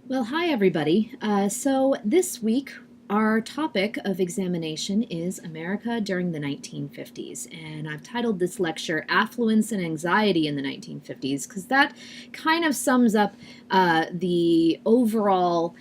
Well, hi everybody. So this week, our topic of examination is America during the 1950s, and I've titled this lecture Affluence and Anxiety in the 1950s because that kind of sums up the overall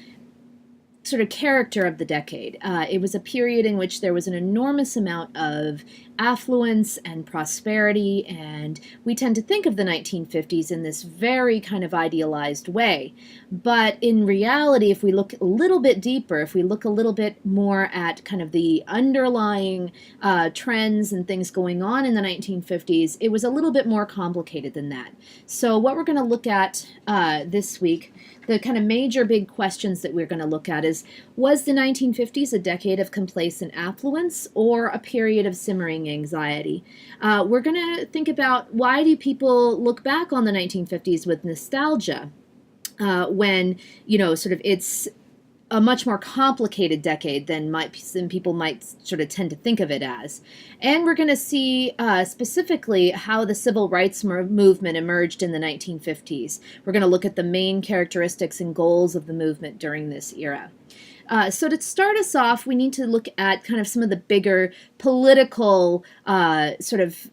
sort of character of the decade. It was a period in which there was an enormous amount of affluence and prosperity, and we tend to think of the 1950s in this very kind of idealized way. But in reality, if we look a little bit deeper, if we look a little bit more at kind of the underlying trends and things going on in the 1950s, it was a little bit more complicated than that. So what we're going to look at this week, the kind of major big questions that we're going to look at is, was the 1950s a decade of complacent affluence or a period of simmering anxiety? We're going to think about, why do people look back on the 1950s with nostalgia when, sort of it's a much more complicated decade than people might sort of tend to think of it as. And we're going to see specifically how the civil rights movement emerged in the 1950s. We're going to look at the main characteristics and goals of the movement during this era. So to start us off, we need to look at kind of some of the bigger political sort of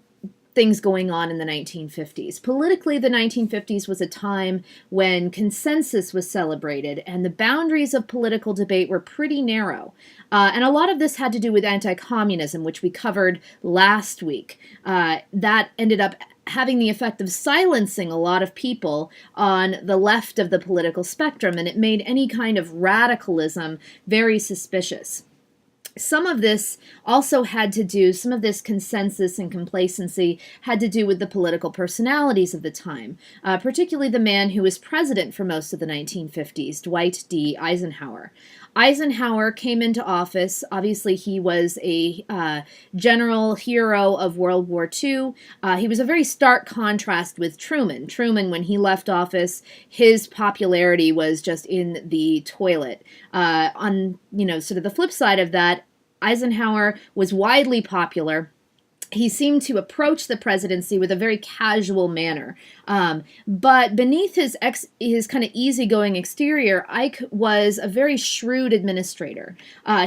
things going on in the 1950s. Politically, the 1950s was a time when consensus was celebrated and the boundaries of political debate were pretty narrow. And a lot of this had to do with anti-communism, which we covered last week. That ended up having the effect of silencing a lot of people on the left of the political spectrum, and it made any kind of radicalism very suspicious. Some of this also had to do, some of this consensus and complacency had to do with the political personalities of the time, particularly the man who was president for most of the 1950s, Dwight D. Eisenhower. Eisenhower came into office. Obviously, he was a general hero of World War II. He was a very stark contrast with Truman. Truman, when he left office, his popularity was just in the toilet. On, sort of the flip side of that, Eisenhower was widely popular. He seemed to approach the presidency with a very casual manner. But beneath his kind of easygoing exterior, Ike was a very shrewd administrator.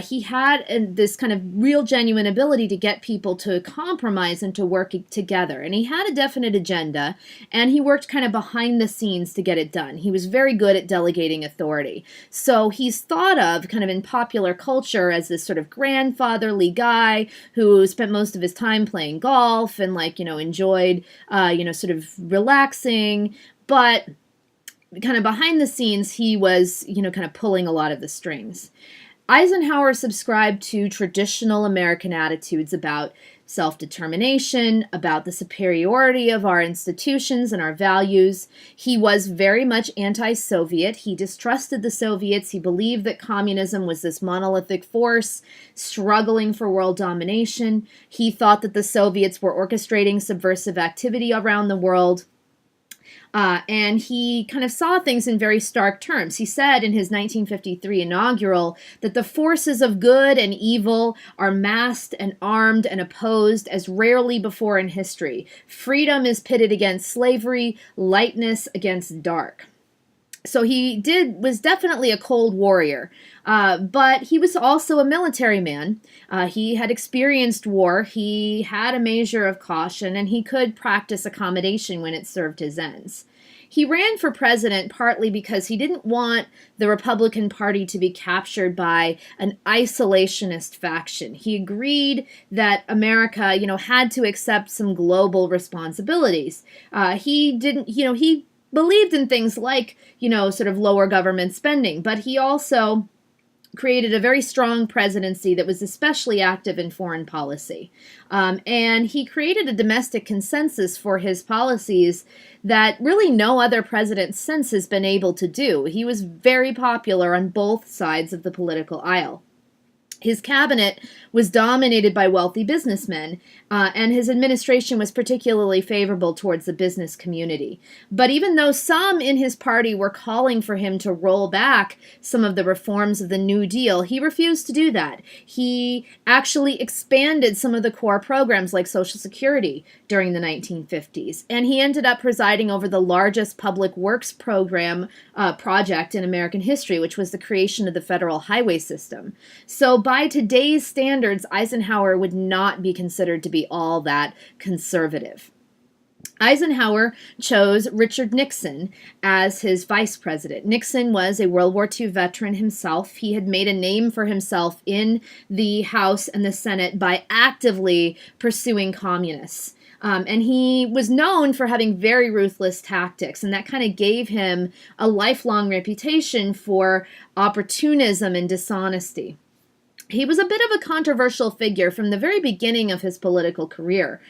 He had this kind of real genuine ability to get people to compromise and to work together. And he had a definite agenda, and he worked kind of behind the scenes to get it done. He was very good at delegating authority. So he's thought of kind of in popular culture as this sort of grandfatherly guy who spent most of his time playing golf and enjoyed, sort of relaxing, but kind of behind the scenes, he was, kind of pulling a lot of the strings. Eisenhower subscribed to traditional American attitudes about self-determination, about the superiority of our institutions and our values. He was very much anti-Soviet. He distrusted the Soviets. He believed that communism was this monolithic force struggling for world domination. He thought that the Soviets were orchestrating subversive activity around the world. And he kind of saw things in very stark terms. He said in his 1953 inaugural that the forces of good and evil are massed and armed and opposed as rarely before in history. Freedom is pitted against slavery, lightness against dark. So he was definitely a cold warrior, but he was also a military man. He had experienced war, he had a measure of caution, and he could practice accommodation when it served his ends. He ran for president partly because he didn't want the Republican Party to be captured by an isolationist faction. He agreed that America, had to accept some global responsibilities. He believed in things like, sort of lower government spending, but he also created a very strong presidency that was especially active in foreign policy. And he created a domestic consensus for his policies that really no other president since has been able to do. He was very popular on both sides of the political aisle. His cabinet was dominated by wealthy businessmen, and his administration was particularly favorable towards the business community. But even though some in his party were calling for him to roll back some of the reforms of the New Deal, he refused to do that. He actually expanded some of the core programs like Social Security during the 1950s, and he ended up presiding over the largest public works program project in American history, which was the creation of the federal highway system. So by today's standards, Eisenhower would not be considered to be all that conservative. Eisenhower chose Richard Nixon as his vice president. Nixon was a World War II veteran himself. He had made a name for himself in the House and the Senate by actively pursuing communists. And he was known for having very ruthless tactics, and that kind of gave him a lifelong reputation for opportunism and dishonesty. He was a bit of a controversial figure from the very beginning of his political career.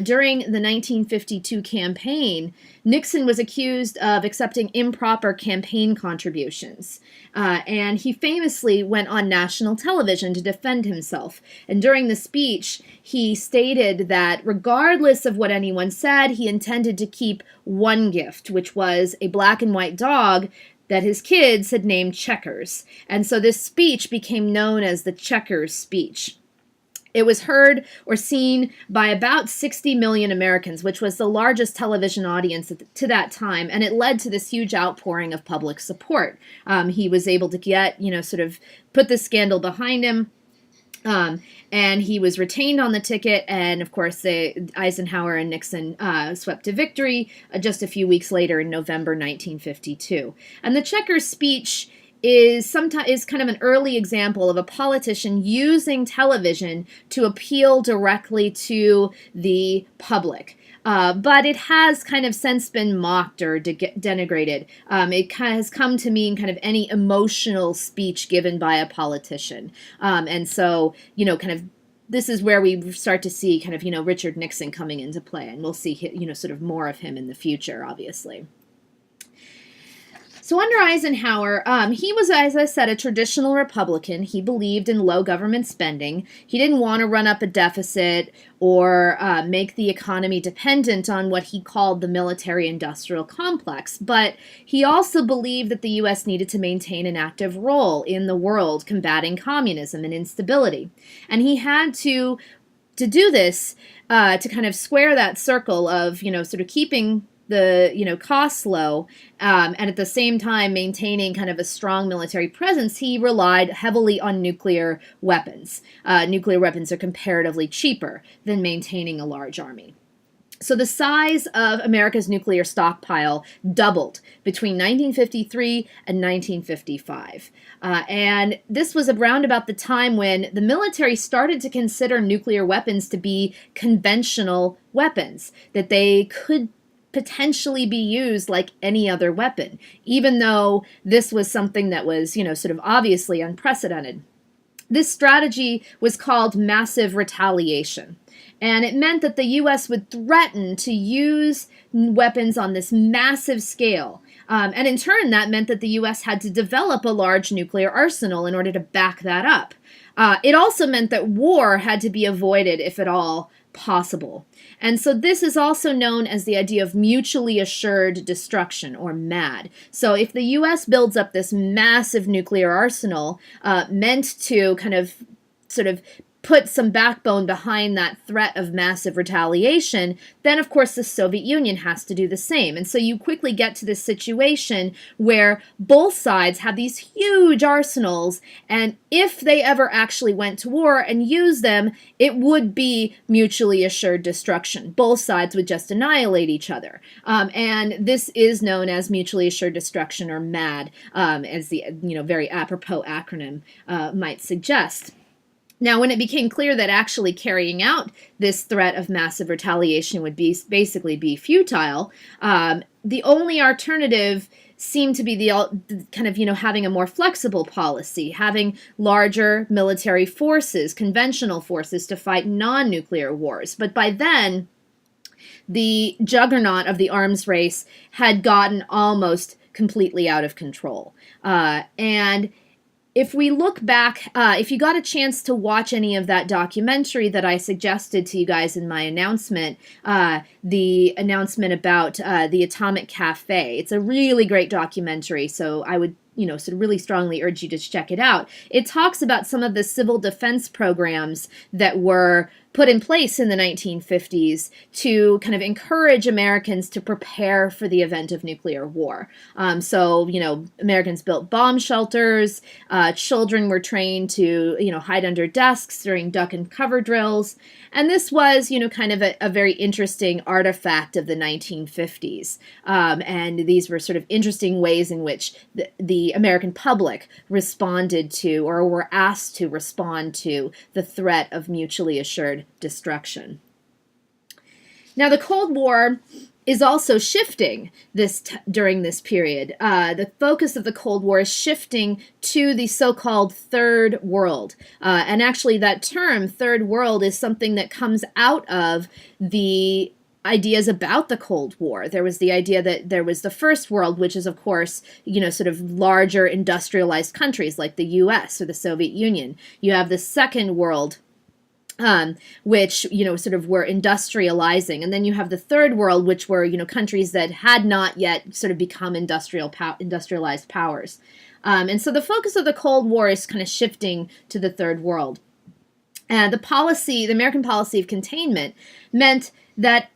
During the 1952 campaign, Nixon was accused of accepting improper campaign contributions. And he famously went on national television to defend himself. And during the speech, he stated that regardless of what anyone said, he intended to keep one gift, which was a black and white dog that his kids had named Checkers. And so this speech became known as the Checkers speech. It was heard or seen by about 60 million Americans, which was the largest television audience to that time, and it led to this huge outpouring of public support. He was able to get, sort of put the scandal behind him. And he was retained on the ticket, and of course, Eisenhower and Nixon swept to victory just a few weeks later in November 1952. And the Checkers speech is kind of an early example of a politician using television to appeal directly to the public. But it has kind of since been mocked or denigrated. It has come to mean kind of any emotional speech given by a politician. And so, kind of this is where we start to see kind of, Richard Nixon coming into play. And we'll see, sort of more of him in the future, obviously. So under Eisenhower, he was, as I said, a traditional Republican. He believed in low government spending. He didn't want to run up a deficit or make the economy dependent on what he called the military-industrial complex. But he also believed that the U.S. needed to maintain an active role in the world combating communism and instability. And he had to do this to kind of square that circle of, sort of keeping the costs low, and at the same time maintaining kind of a strong military presence. He relied heavily on nuclear weapons. Nuclear weapons are comparatively cheaper than maintaining a large army. So the size of America's nuclear stockpile doubled between 1953 and 1955. And this was around about the time when the military started to consider nuclear weapons to be conventional weapons, that they could potentially be used like any other weapon, even though this was something that was, sort of obviously unprecedented. This strategy was called massive retaliation, and it meant that the U.S. would threaten to use weapons on this massive scale. And in turn, that meant that the U.S. had to develop a large nuclear arsenal in order to back that up. It also meant that war had to be avoided, if at all possible. And so this is also known as the idea of mutually assured destruction, or MAD. So if the U.S. builds up this massive nuclear arsenal meant to kind of sort of put some backbone behind that threat of massive retaliation, then of course the Soviet Union has to do the same. And so you quickly get to this situation where both sides have these huge arsenals, and if they ever actually went to war and used them, it would be mutually assured destruction. Both sides would just annihilate each other. And this is known as mutually assured destruction, or MAD, as the very apropos acronym might suggest. Now, when it became clear that actually carrying out this threat of massive retaliation would basically be futile, the only alternative seemed to be the kind of, having a more flexible policy, having larger military forces, conventional forces, to fight non-nuclear wars. But by then, the juggernaut of the arms race had gotten almost completely out of control. And if we look back, if you got a chance to watch any of that documentary that I suggested to you guys in my announcement, the announcement about the Atomic Cafe, it's a really great documentary, so I would sort of really strongly urge you to check it out. It talks about some of the civil defense programs that were put in place in the 1950s to kind of encourage Americans to prepare for the event of nuclear war. So, Americans built bomb shelters, children were trained to, hide under desks during duck and cover drills. And this was, kind of a very interesting artifact of the 1950s. And these were sort of interesting ways in which the American public responded to, or were asked to respond to, the threat of mutually assured destruction. Now, the Cold War is also shifting during this period. The focus of the Cold War is shifting to the so-called Third World. And actually, that term, Third World, is something that comes out of the ideas about the Cold War. There was the idea that there was the First World, which is, of course, sort of larger industrialized countries like the U.S. or the Soviet Union. You have the Second World, which, sort of were industrializing. And then you have the Third World, which were, countries that had not yet sort of become industrialized powers. And so the focus of the Cold War is kind of shifting to the Third World. And the American policy of containment meant that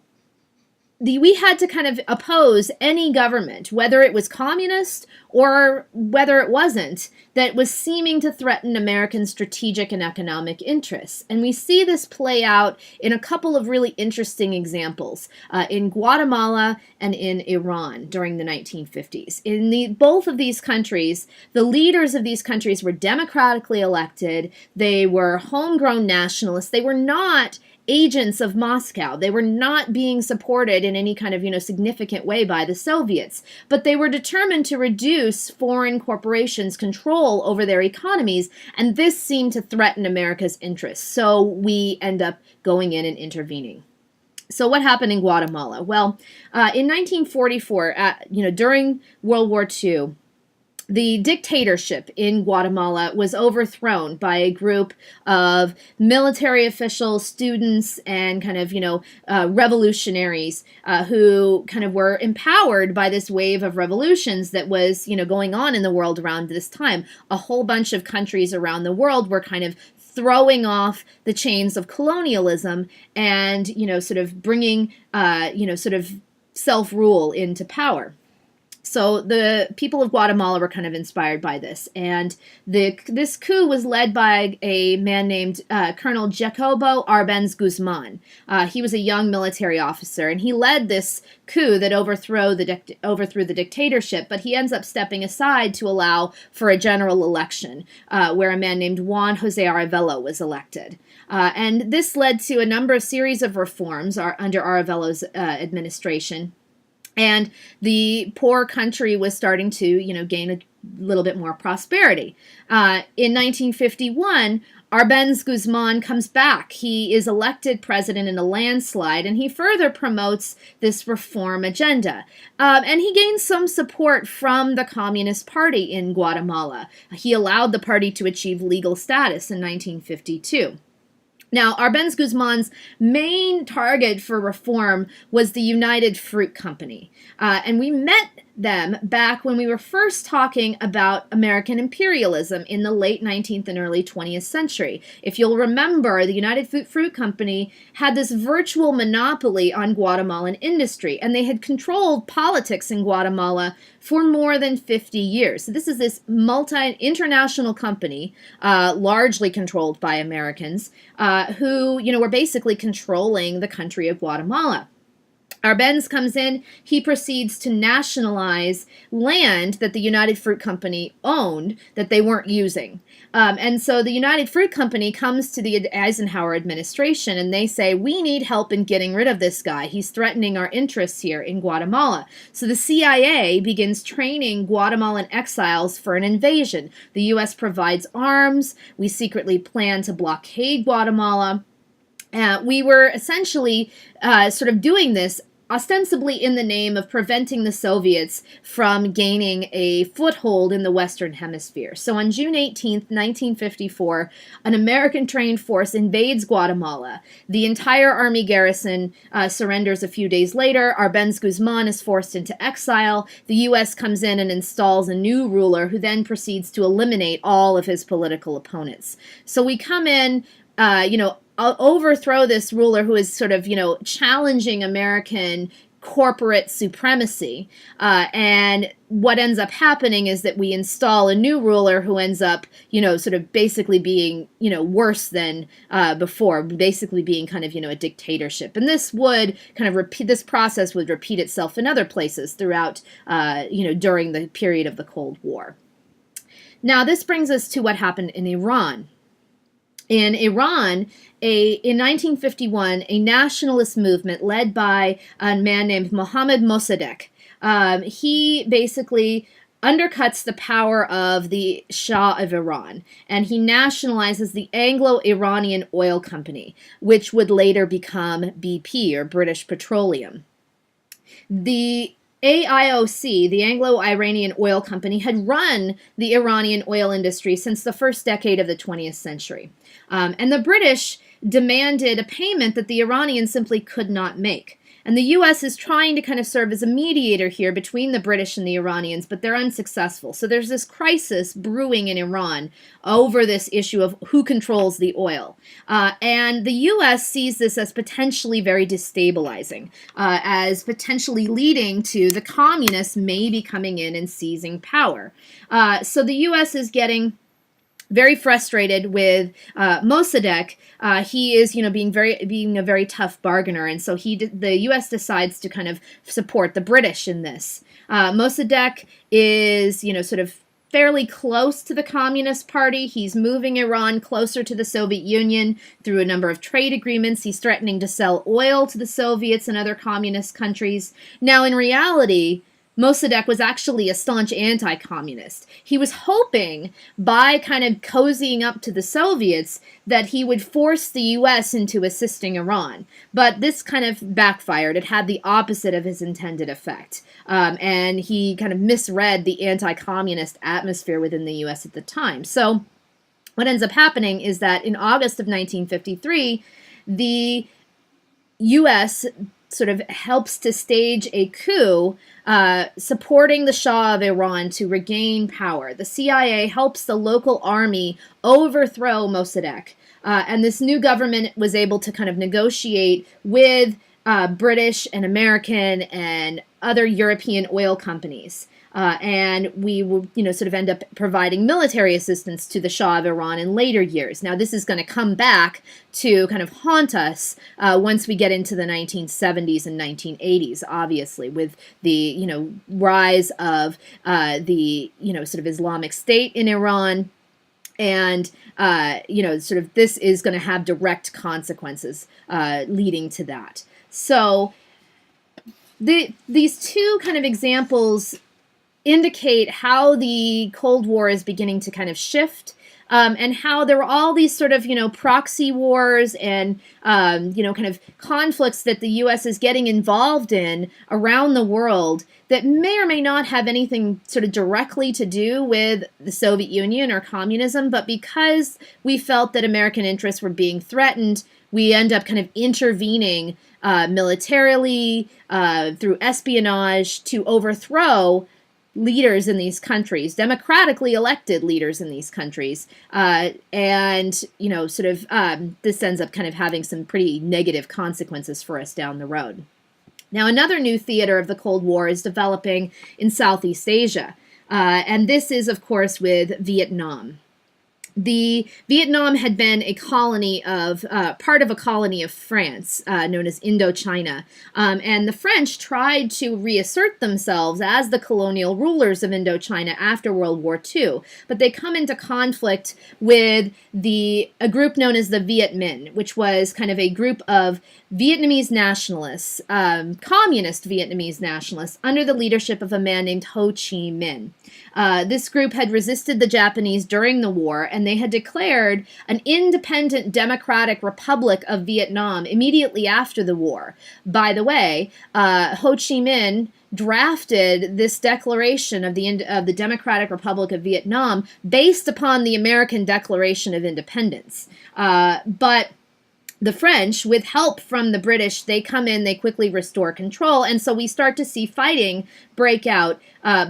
we had to kind of oppose any government, whether it was communist or whether it wasn't, that was seeming to threaten American strategic and economic interests. And we see this play out in a couple of really interesting examples, in Guatemala and in Iran during the 1950s. In both of these countries, the leaders of these countries were democratically elected. They were homegrown nationalists. They were not agents of Moscow. They were not being supported in any kind of, significant way by the Soviets, but they were determined to reduce foreign corporations' control over their economies, and this seemed to threaten America's interests. So we end up going in and intervening. So what happened in Guatemala? Well, in 1944, during World War II, the dictatorship in Guatemala was overthrown by a group of military officials, students, and kind of, revolutionaries who kind of were empowered by this wave of revolutions that was, going on in the world around this time. A whole bunch of countries around the world were kind of throwing off the chains of colonialism and, sort of bringing, sort of self-rule into power. So the people of Guatemala were kind of inspired by this, and this coup was led by a man named Colonel Jacobo Arbenz Guzman. He was a young military officer, and he led this coup that overthrew the dictatorship, but he ends up stepping aside to allow for a general election, where a man named Juan Jose Arevalo was elected. And this led to a series of reforms under Arevelo's administration. And the poor country was starting to, gain a little bit more prosperity. In 1951, Arbenz Guzman comes back. He is elected president in a landslide, and he further promotes this reform agenda. And he gains some support from the Communist Party in Guatemala. He allowed the party to achieve legal status in 1952. Now, Arbenz Guzman's main target for reform was the United Fruit Company. And we met them back when we were first talking about American imperialism in the late 19th and early 20th century. If you'll remember, the United Fruit Company had this virtual monopoly on Guatemalan industry, and they had controlled politics in Guatemala for more than 50 years. So this is this international company, largely controlled by Americans, who, were basically controlling the country of Guatemala. Arbenz comes in, he proceeds to nationalize land that the United Fruit Company owned that they weren't using. And so the United Fruit Company comes to the Eisenhower administration and they say, we need help in getting rid of this guy. He's threatening our interests here in Guatemala. So the CIA begins training Guatemalan exiles for an invasion. The U.S. provides arms. We secretly plan to blockade Guatemala. We were essentially sort of doing this ostensibly in the name of preventing the Soviets from gaining a foothold in the Western Hemisphere. So on June 18th, 1954, an American-trained force invades Guatemala. The entire army garrison surrenders a few days later. Arbenz Guzman is forced into exile. The U.S. comes in and installs a new ruler who then proceeds to eliminate all of his political opponents. So we come in, overthrow this ruler who is sort of, challenging American corporate supremacy. And what ends up happening is that we install a new ruler who ends up, sort of basically being, worse than before, basically being kind of, a dictatorship. And this would kind of this process would repeat itself in other places throughout, during the period of the Cold War. Now, this brings us to what happened in Iran. In Iran, in 1951, a nationalist movement led by a man named Mohammad Mossadegh, he basically undercuts the power of the Shah of Iran, and he nationalizes the Anglo-Iranian Oil Company, which would later become BP, or British Petroleum. The AIOC, the Anglo-Iranian Oil Company, had run the Iranian oil industry since the first decade of the 20th century. And the British demanded a payment that the Iranians simply could not make. And the U.S. is trying to kind of serve as a mediator here between the British and the Iranians, but they're unsuccessful. So there's this crisis brewing in Iran over this issue of who controls the oil. And the U.S. sees this as potentially very destabilizing, as potentially leading to the communists maybe coming in and seizing power. So the U.S. is getting very frustrated with Mossadegh. He is, being a very tough bargainer, and so the U.S. decides to kind of support the British in this. Mossadegh is, sort of fairly close to the Communist Party. He's moving Iran closer to the Soviet Union through a number of trade agreements. He's threatening to sell oil to the Soviets and other communist countries. Now, in reality, Mossadegh was actually a staunch anti-communist. He was hoping, by kind of cozying up to the Soviets, that he would force the U.S. into assisting Iran. But this kind of backfired. It had the opposite of his intended effect. And he kind of misread the anti-communist atmosphere within the U.S. at the time. So what ends up happening is that in August of 1953, the U.S. sort of helps to stage a coup, supporting the Shah of Iran to regain power. The CIA helps the local army overthrow Mossadegh, and this new government was able to kind of negotiate with British and American and other European oil companies. And we will, sort of end up providing military assistance to the Shah of Iran in later years. Now, this is going to come back to kind of haunt us once we get into the 1970s and 1980s, obviously, with the, rise of the, sort of Islamic State in Iran. And, sort of this is going to have direct consequences leading to that. So these two kind of examples indicate how the Cold War is beginning to kind of shift, and how there were all these sort of, proxy wars and, kind of conflicts that the U.S. is getting involved in around the world that may or may not have anything sort of directly to do with the Soviet Union or communism, but because we felt that American interests were being threatened, we end up kind of intervening militarily through espionage to overthrow leaders in these countries, democratically elected leaders in these countries. And, sort of this ends up kind of having some pretty negative consequences for us down the road. Now, another new theater of the Cold War is developing in Southeast Asia. And this is, of course, with Vietnam. Vietnam had been a colony of, part of a colony of France, known as Indochina. And the French tried to reassert themselves as the colonial rulers of Indochina after World War II. But they come into conflict with a group known as the Viet Minh, which was kind of a group of Vietnamese nationalists, communist Vietnamese nationalists, under the leadership of a man named Ho Chi Minh. This group had resisted the Japanese during the war, and they had declared an independent democratic republic of Vietnam immediately after the war. By the way, Ho Chi Minh drafted this declaration of the Democratic Republic of Vietnam based upon the American Declaration of Independence. But the French, with help from the British, they come in, they quickly restore control, and so we start to see fighting break out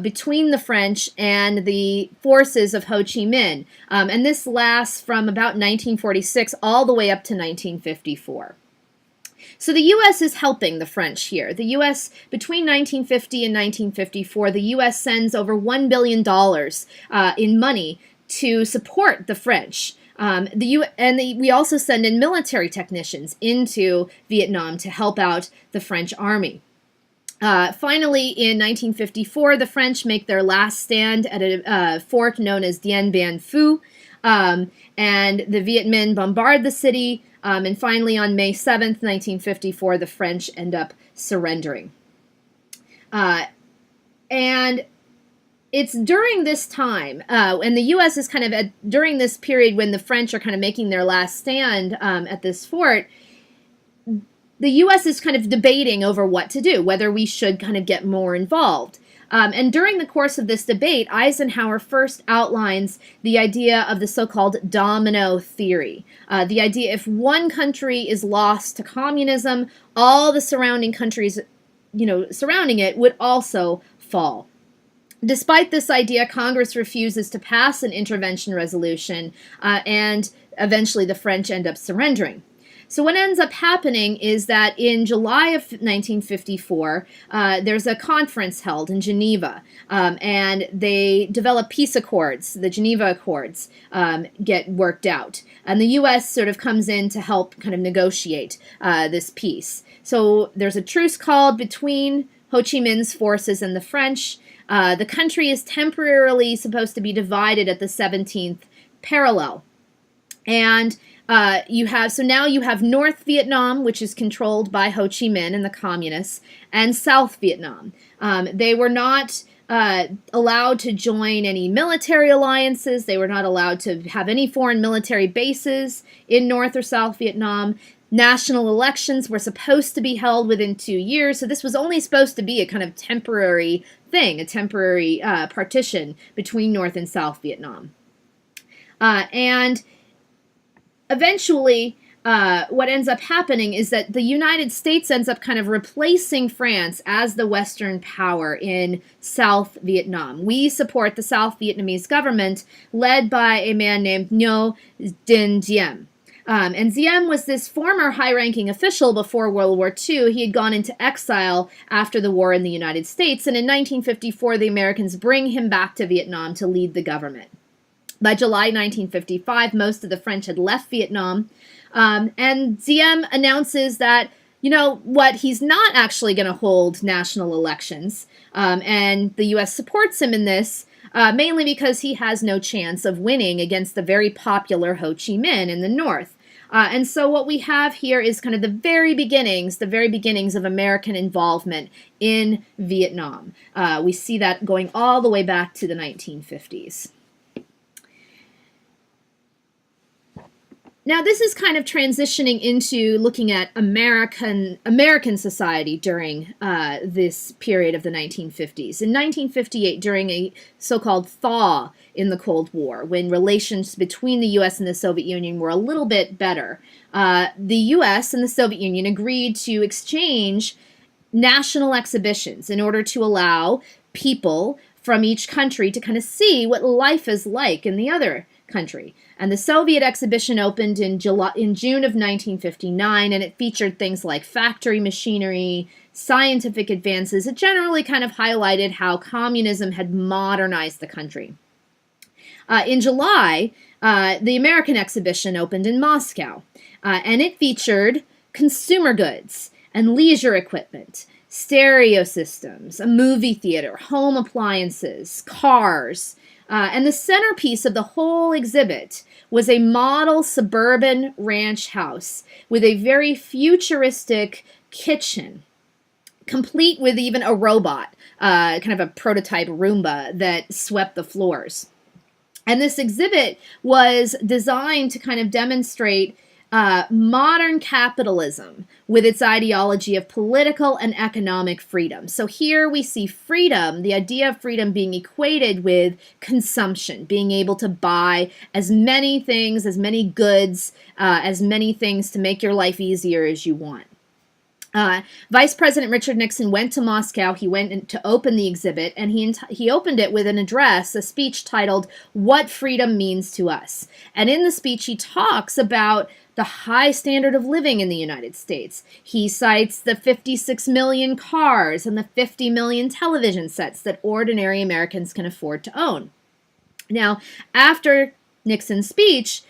between the French and the forces of Ho Chi Minh. And this lasts from about 1946 all the way up to 1954. So the U.S. is helping the French here. The U.S., between 1950 and 1954, the U.S. sends over $1 billion in money to support the French. We also send in military technicians into Vietnam to help out the French army. Finally, in 1954, the French make their last stand at a fort known as Dien Bien Phu, and the Viet Minh bombard the city, and finally on May 7th, 1954, the French end up surrendering. And it's during this time, and the U.S. is kind of during this period when the French are kind of making their last stand at this fort, the U.S. is kind of debating over what to do, whether we should kind of get more involved. And during the course of this debate, Eisenhower first outlines the idea of the so-called domino theory. The idea if one country is lost to communism, all the surrounding countries, surrounding it would also fall. Despite this idea, Congress refuses to pass an intervention resolution, and eventually the French end up surrendering. So what ends up happening is that in July of 1954, there's a conference held in Geneva, and they develop peace accords. The Geneva Accords get worked out, and the U.S. sort of comes in to help kind of negotiate this peace. So there's a truce called between Ho Chi Minh's forces and the French. The country is temporarily supposed to be divided at the 17th parallel. And now you have North Vietnam, which is controlled by Ho Chi Minh and the communists, and South Vietnam. They were not allowed to join any military alliances. They were not allowed to have any foreign military bases in North or South Vietnam. National elections were supposed to be held within 2 years, so this was only supposed to be a kind of temporary thing, a temporary partition between North and South Vietnam. And eventually, what ends up happening is that the United States ends up kind of replacing France as the Western power in South Vietnam. We support the South Vietnamese government led by a man named Ngo Dinh Diem. And Diem was this former high-ranking official before World War II. He had gone into exile after the war in the United States, and in 1954, the Americans bring him back to Vietnam to lead the government. By July 1955, most of the French had left Vietnam, and Diem announces that, he's not actually going to hold national elections, and the U.S. supports him in this, mainly because he has no chance of winning against the very popular Ho Chi Minh in the north. And so what we have here is kind of the very beginnings of American involvement in Vietnam. We see that going all the way back to the 1950s. Now, this is kind of transitioning into looking at American society during this period of the 1950s. In 1958, during a so-called thaw in the Cold War, when relations between the U.S. and the Soviet Union were a little bit better, the U.S. and the Soviet Union agreed to exchange national exhibitions in order to allow people from each country to kind of see what life is like in the other country. And the Soviet exhibition opened in June of 1959, and it featured things like factory machinery, scientific advances. It generally kind of highlighted how communism had modernized the country. In July, the American exhibition opened in Moscow, and it featured consumer goods and leisure equipment, stereo systems, a movie theater, home appliances, cars, and the centerpiece of the whole exhibit was a model suburban ranch house with a very futuristic kitchen, complete with even a robot, kind of a prototype Roomba that swept the floors. And this exhibit was designed to kind of demonstrate modern capitalism with its ideology of political and economic freedom. So here we see freedom, the idea of freedom being equated with consumption, being able to buy as many things, as many goods, as many things to make your life easier as you want. Vice President Richard Nixon went to Moscow. He went to open the exhibit, and he opened it with an address, a speech titled, "What Freedom Means to Us." And in the speech, he talks about the high standard of living in the United States. He cites the 56 million cars and the 50 million television sets that ordinary Americans can afford to own. Now, after Nixon's speech,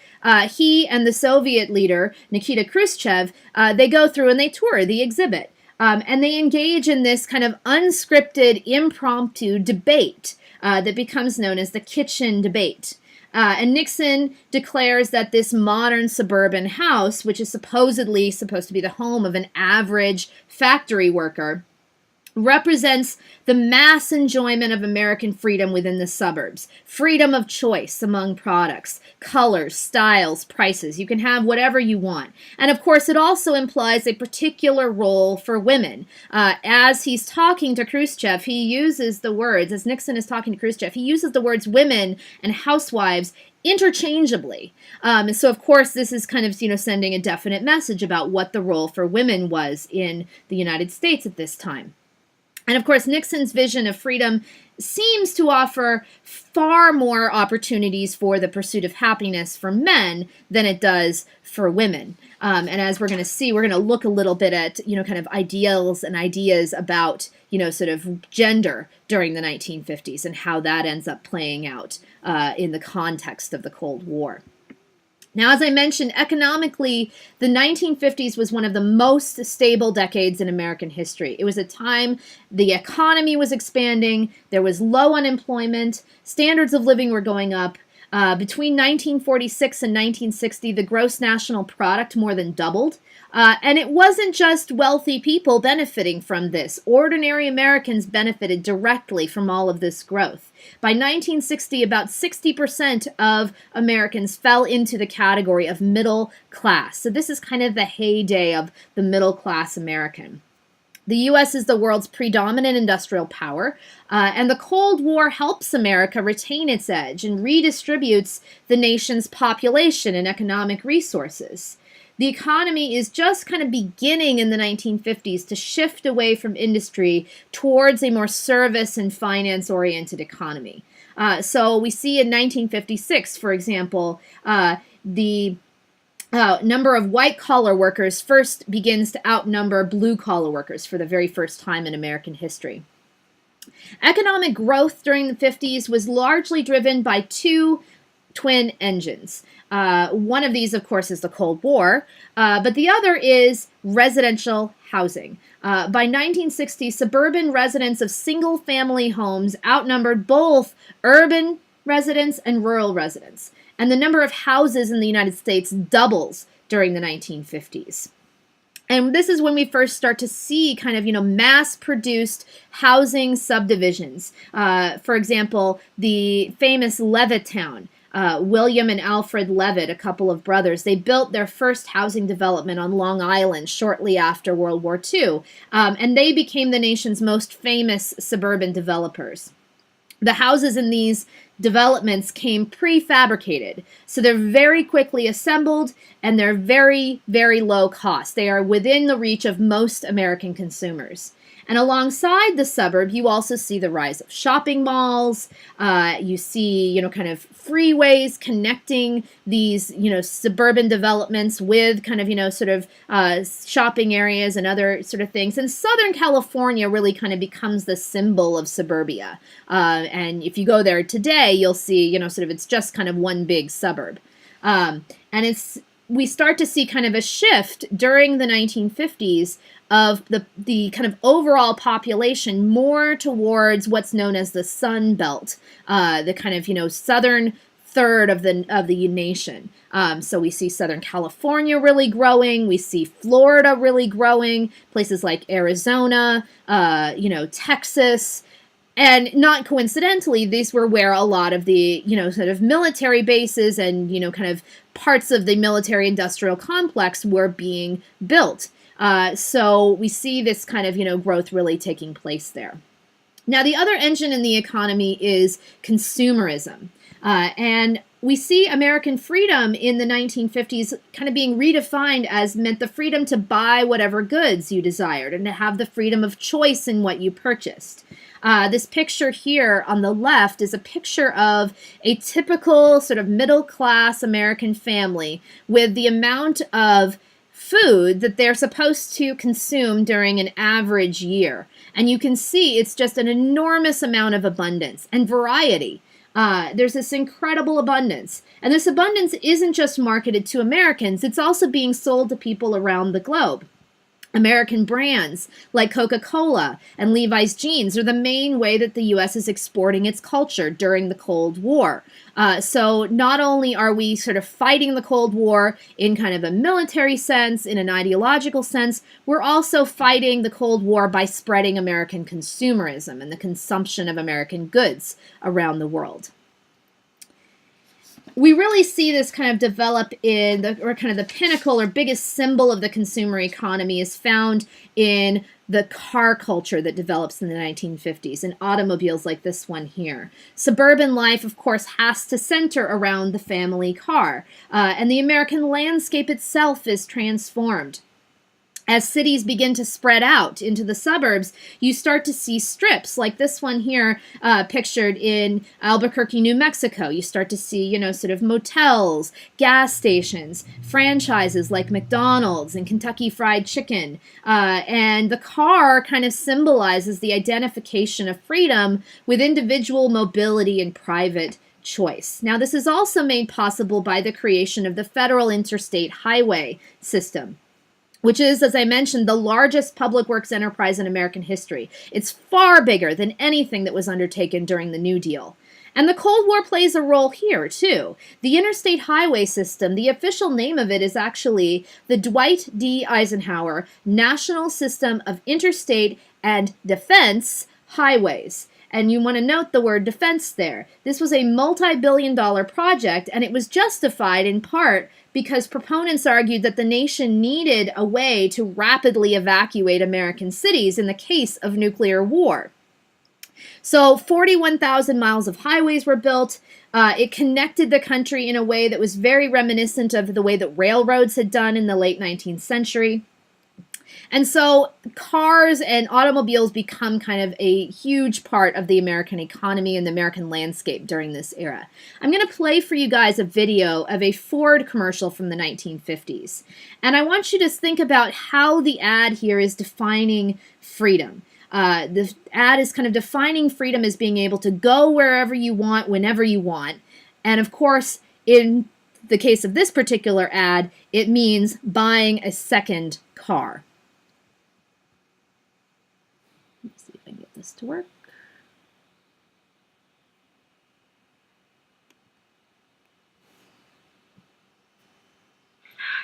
he and the Soviet leader, Nikita Khrushchev, they go through and they tour the exhibit. And they engage in this kind of unscripted, impromptu debate that becomes known as the kitchen debate. And Nixon declares that this modern suburban house, which is supposedly supposed to be the home of an average factory worker, represents the mass enjoyment of American freedom within the suburbs. Freedom of choice among products, colors, styles, prices. You can have whatever you want. And of course, it also implies a particular role for women. As he's talking to Khrushchev, he uses the words, as Nixon is talking to Khrushchev, he uses the words women and housewives interchangeably. So of course, this is kind of, sending a definite message about what the role for women was in the United States at this time. And of course, Nixon's vision of freedom seems to offer far more opportunities for the pursuit of happiness for men than it does for women. And as we're going to see, we're going to look a little bit at, kind of ideals and ideas about, sort of gender during the 1950s and how that ends up playing out in the context of the Cold War. Now, as I mentioned, economically, the 1950s was one of the most stable decades in American history. It was a time the economy was expanding, there was low unemployment, standards of living were going up. Between 1946 and 1960, the gross national product more than doubled. And it wasn't just wealthy people benefiting from this. Ordinary Americans benefited directly from all of this growth. By 1960, about 60% of Americans fell into the category of middle class. So this is kind of the heyday of the middle class American. The U.S. is the world's predominant industrial power, and the Cold War helps America retain its edge and redistributes the nation's population and economic resources. The economy is just kind of beginning in the 1950s to shift away from industry towards a more service and finance-oriented economy. So we see in 1956, for example, the number of white-collar workers first begins to outnumber blue-collar workers for the very first time in American history. Economic growth during the 50s was largely driven by two twin engines. One of these, of course, is the Cold War, but the other is residential housing. By 1960, suburban residents of single-family homes outnumbered both urban residents and rural residents. And the number of houses in the United States doubles during the 1950s. And this is when we first start to see kind of, mass-produced housing subdivisions. For example, the famous Levittown. William and Alfred Levitt, a couple of brothers, they built their first housing development on Long Island shortly after World War II. And they became the nation's most famous suburban developers. The houses in these developments came prefabricated, so they're very quickly assembled and they're very, very low cost. They are within the reach of most American consumers. And alongside the suburb, you also see the rise of shopping malls. You see, kind of freeways connecting these, suburban developments with kind of, sort of shopping areas and other sort of things. And Southern California really kind of becomes the symbol of suburbia. And if you go there today, you'll see, sort of it's just kind of one big suburb. And we start to see kind of a shift during the 1950s of the kind of overall population more towards what's known as the Sun Belt, the kind of, southern third of the nation. So we see Southern California really growing. We see Florida really growing, places like Arizona, Texas. And not coincidentally, these were where a lot of the, sort of military bases and, kind of parts of the military industrial complex were being built. So we see this kind of, growth really taking place there. Now, the other engine in the economy is consumerism. And we see American freedom in the 1950s kind of being redefined as meant the freedom to buy whatever goods you desired and to have the freedom of choice in what you purchased. This picture here on the left is a picture of a typical sort of middle-class American family with the amount of food that they're supposed to consume during an average year. And you can see it's just an enormous amount of abundance and variety. There's this incredible abundance. And this abundance isn't just marketed to Americans, it's also being sold to people around the globe. American brands like Coca-Cola and Levi's jeans are the main way that the U.S. is exporting its culture during the Cold War. So not only are we sort of fighting the Cold War in kind of a military sense, in an ideological sense, we're also fighting the Cold War by spreading American consumerism and the consumption of American goods around the world. We really see this kind of develop in the pinnacle or biggest symbol of the consumer economy is found in the car culture that develops in the 1950s, in automobiles like this one here. Suburban life, of course, has to center around the family car, and the American landscape itself is transformed. As cities begin to spread out into the suburbs, you start to see strips like this one here pictured in Albuquerque, New Mexico. You start to see, sort of motels, gas stations, franchises like McDonald's and Kentucky Fried Chicken. And the car kind of symbolizes the identification of freedom with individual mobility and private choice. Now, this is also made possible by the creation of the Federal Interstate Highway System, which is, as I mentioned, the largest public works enterprise in American history. It's far bigger than anything that was undertaken during the New Deal. And the Cold War plays a role here, too. The Interstate Highway System, the official name of it is actually the Dwight D. Eisenhower National System of Interstate and Defense Highways. And you want to note the word defense there. This was a multi-billion-dollar project, and it was justified in part because proponents argued that the nation needed a way to rapidly evacuate American cities in the case of nuclear war. So 41,000 miles of highways were built. It connected the country in a way that was very reminiscent of the way that railroads had done in the late 19th century. And so cars and automobiles become kind of a huge part of the American economy and the American landscape during this era. I'm going to play for you guys a video of a Ford commercial from the 1950s. And I want you to think about how the ad here is defining freedom. The ad is kind of defining freedom as being able to go wherever you want, whenever you want. And of course, in the case of this particular ad, it means buying a second car. Let's see if I can get this to work.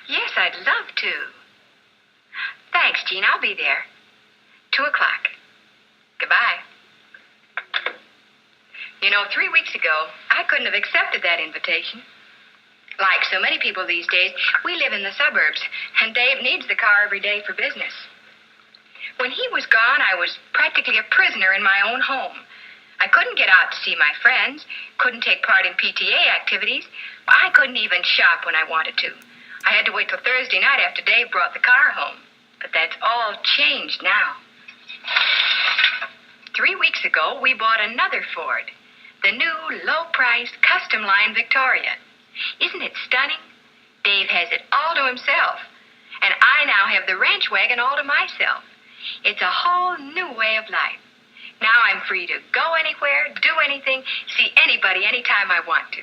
Yes, I'd love to. Thanks, Jean. I'll be there. 2 o'clock. Goodbye. You know, 3 weeks ago, I couldn't have accepted that invitation. Like so many people these days, we live in the suburbs, and Dave needs the car every day for business. When he was gone, I was practically a prisoner in my own home. I couldn't get out to see my friends, couldn't take part in PTA activities. I couldn't even shop when I wanted to. I had to wait till Thursday night after Dave brought the car home. But that's all changed now. 3 weeks ago, we bought another Ford, the new low-priced custom-line Victoria. Isn't it stunning? Dave has it all to himself, and I now have the ranch wagon all to myself. It's a whole new way of life. Now I'm free to go anywhere, do anything, see anybody anytime I want to.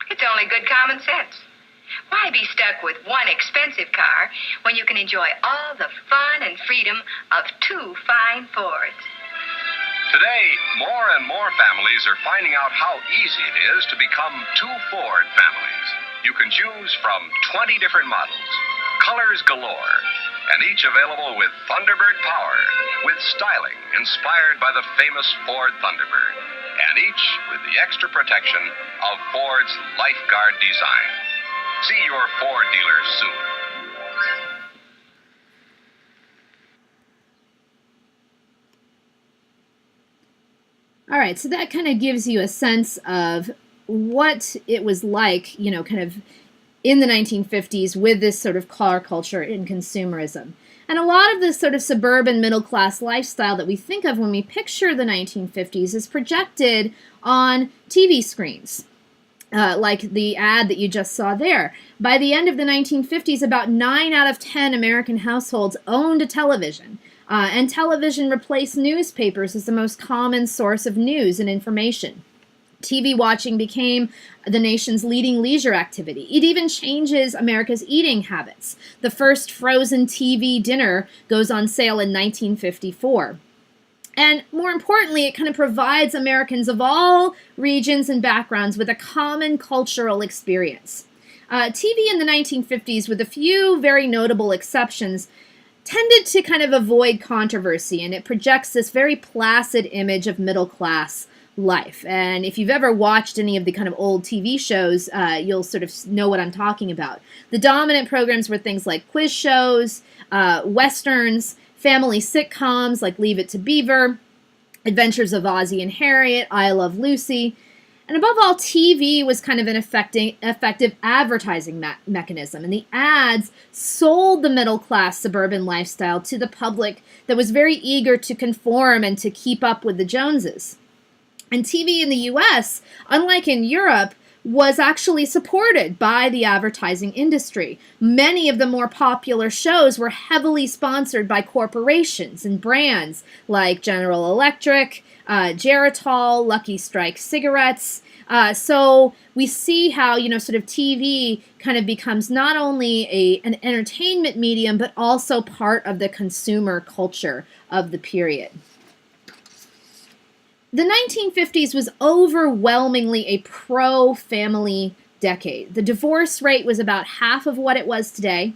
It's only good common sense. Why be stuck with one expensive car when you can enjoy all the fun and freedom of 2 fine Fords? Today, more and more families are finding out how easy it is to become 2 Ford families. You can choose from 20 different models, colors galore, and each available with Thunderbird power, with styling inspired by the famous Ford Thunderbird, and each with the extra protection of Ford's Lifeguard design. See your Ford dealer soon. All right, so that kind of gives you a sense of what it was like, kind of in the 1950s with this sort of car culture and consumerism. And a lot of this sort of suburban middle-class lifestyle that we think of when we picture the 1950s is projected on TV screens, like the ad that you just saw there. By the end of the 1950s, about 9 out of 10 American households owned a television. And television replaced newspapers as the most common source of news and information. TV watching became the nation's leading leisure activity. It even changes America's eating habits. The first frozen TV dinner goes on sale in 1954. And more importantly, it kind of provides Americans of all regions and backgrounds with a common cultural experience. TV in the 1950s, with a few very notable exceptions, tended to kind of avoid controversy, and it projects this very placid image of middle-class life. And if you've ever watched any of the kind of old TV shows, you'll sort of know what I'm talking about. The dominant programs were things like quiz shows, westerns, family sitcoms like Leave It to Beaver, Adventures of Ozzie and Harriet, I Love Lucy. And above all, TV was kind of an effective advertising mechanism. And the ads sold the middle-class suburban lifestyle to the public that was very eager to conform and to keep up with the Joneses. And TV in the U.S., unlike in Europe, was actually supported by the advertising industry. Many of the more popular shows were heavily sponsored by corporations and brands like General Electric, Geritol, Lucky Strike cigarettes. So we see how, sort of TV kind of becomes not only an entertainment medium, but also part of the consumer culture of the period. The 1950s was overwhelmingly a pro-family decade. The divorce rate was about half of what it was today.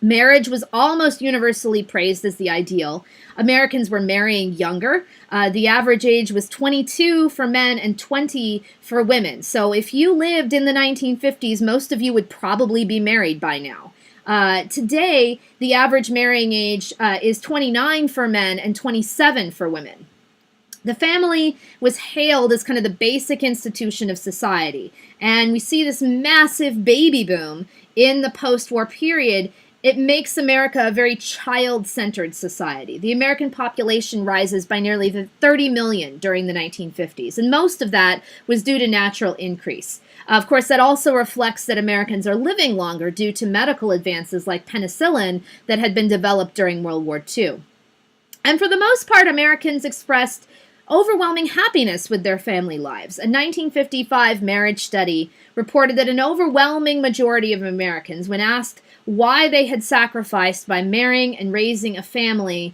Marriage was almost universally praised as the ideal. Americans were marrying younger. The average age was 22 for men and 20 for women. So if you lived in the 1950s, most of you would probably be married by now. Today, the average marrying age is 29 for men and 27 for women. The family was hailed as kind of the basic institution of society. And we see this massive baby boom in the post-war period. It makes America a very child-centered society. The American population rises by nearly 30 million during the 1950s, and most of that was due to natural increase. Of course, that also reflects that Americans are living longer due to medical advances like penicillin that had been developed during World War II. And for the most part, Americans expressed overwhelming happiness with their family lives. A 1955 marriage study reported that an overwhelming majority of Americans, when asked why they had sacrificed by marrying and raising a family,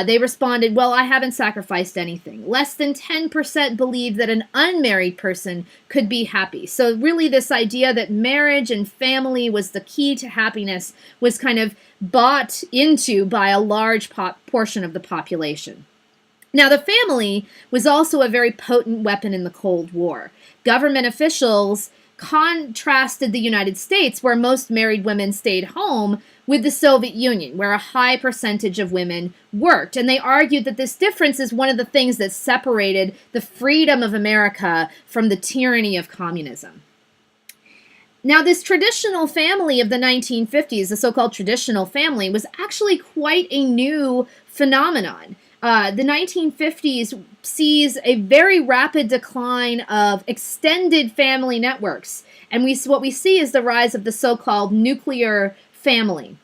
they responded, well, I haven't sacrificed anything. Less than 10% believed that an unmarried person could be happy. So really this idea that marriage and family was the key to happiness was kind of bought into by a large portion of the population. Now, the family was also a very potent weapon in the Cold War. Government officials contrasted the United States, where most married women stayed home, with the Soviet Union, where a high percentage of women worked. And they argued that this difference is one of the things that separated the freedom of America from the tyranny of communism. Now, this traditional family of the 1950s, the so-called traditional family, was actually quite a new phenomenon. The 1950s sees a very rapid decline of extended family networks, and what we see is the rise of the so-called nuclear family.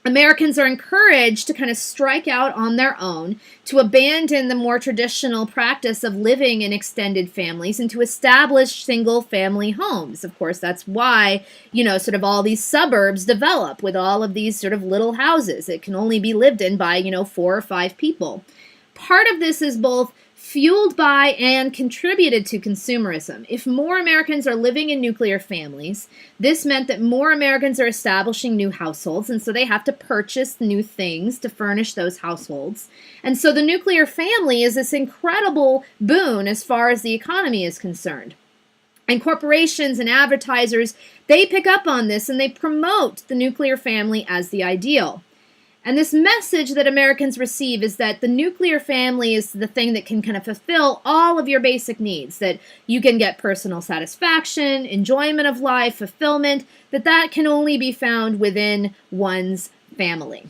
Americans are encouraged to kind of strike out on their own, to abandon the more traditional practice of living in extended families and to establish single-family homes. Of course, that's why, sort of all these suburbs develop with all of these sort of little houses. It can only be lived in by, 4 or 5 people. Part of this is both fueled by and contributed to consumerism. If more Americans are living in nuclear families, this meant that more Americans are establishing new households, and so they have to purchase new things to furnish those households. And so the nuclear family is this incredible boon as far as the economy is concerned. And corporations and advertisers, they pick up on this and they promote the nuclear family as the ideal. And this message that Americans receive is that the nuclear family is the thing that can kind of fulfill all of your basic needs, that you can get personal satisfaction, enjoyment of life, fulfillment, that can only be found within one's family.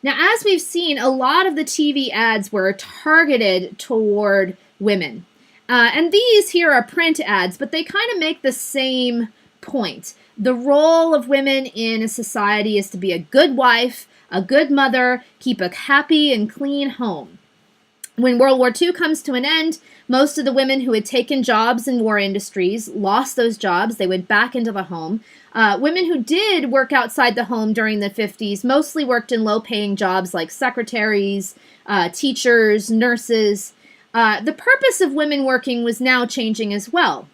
Now, as we've seen, a lot of the TV ads were targeted toward women. And these here are print ads, but they kind of make the same point. The role of women in a society is to be a good wife, a good mother, keep a happy and clean home. When World War II comes to an end, most of the women who had taken jobs in war industries lost those jobs. They went back into the home. Women who did work outside the home during the 50s mostly worked in low-paying jobs like secretaries, teachers, nurses. The purpose of women working was now changing as well.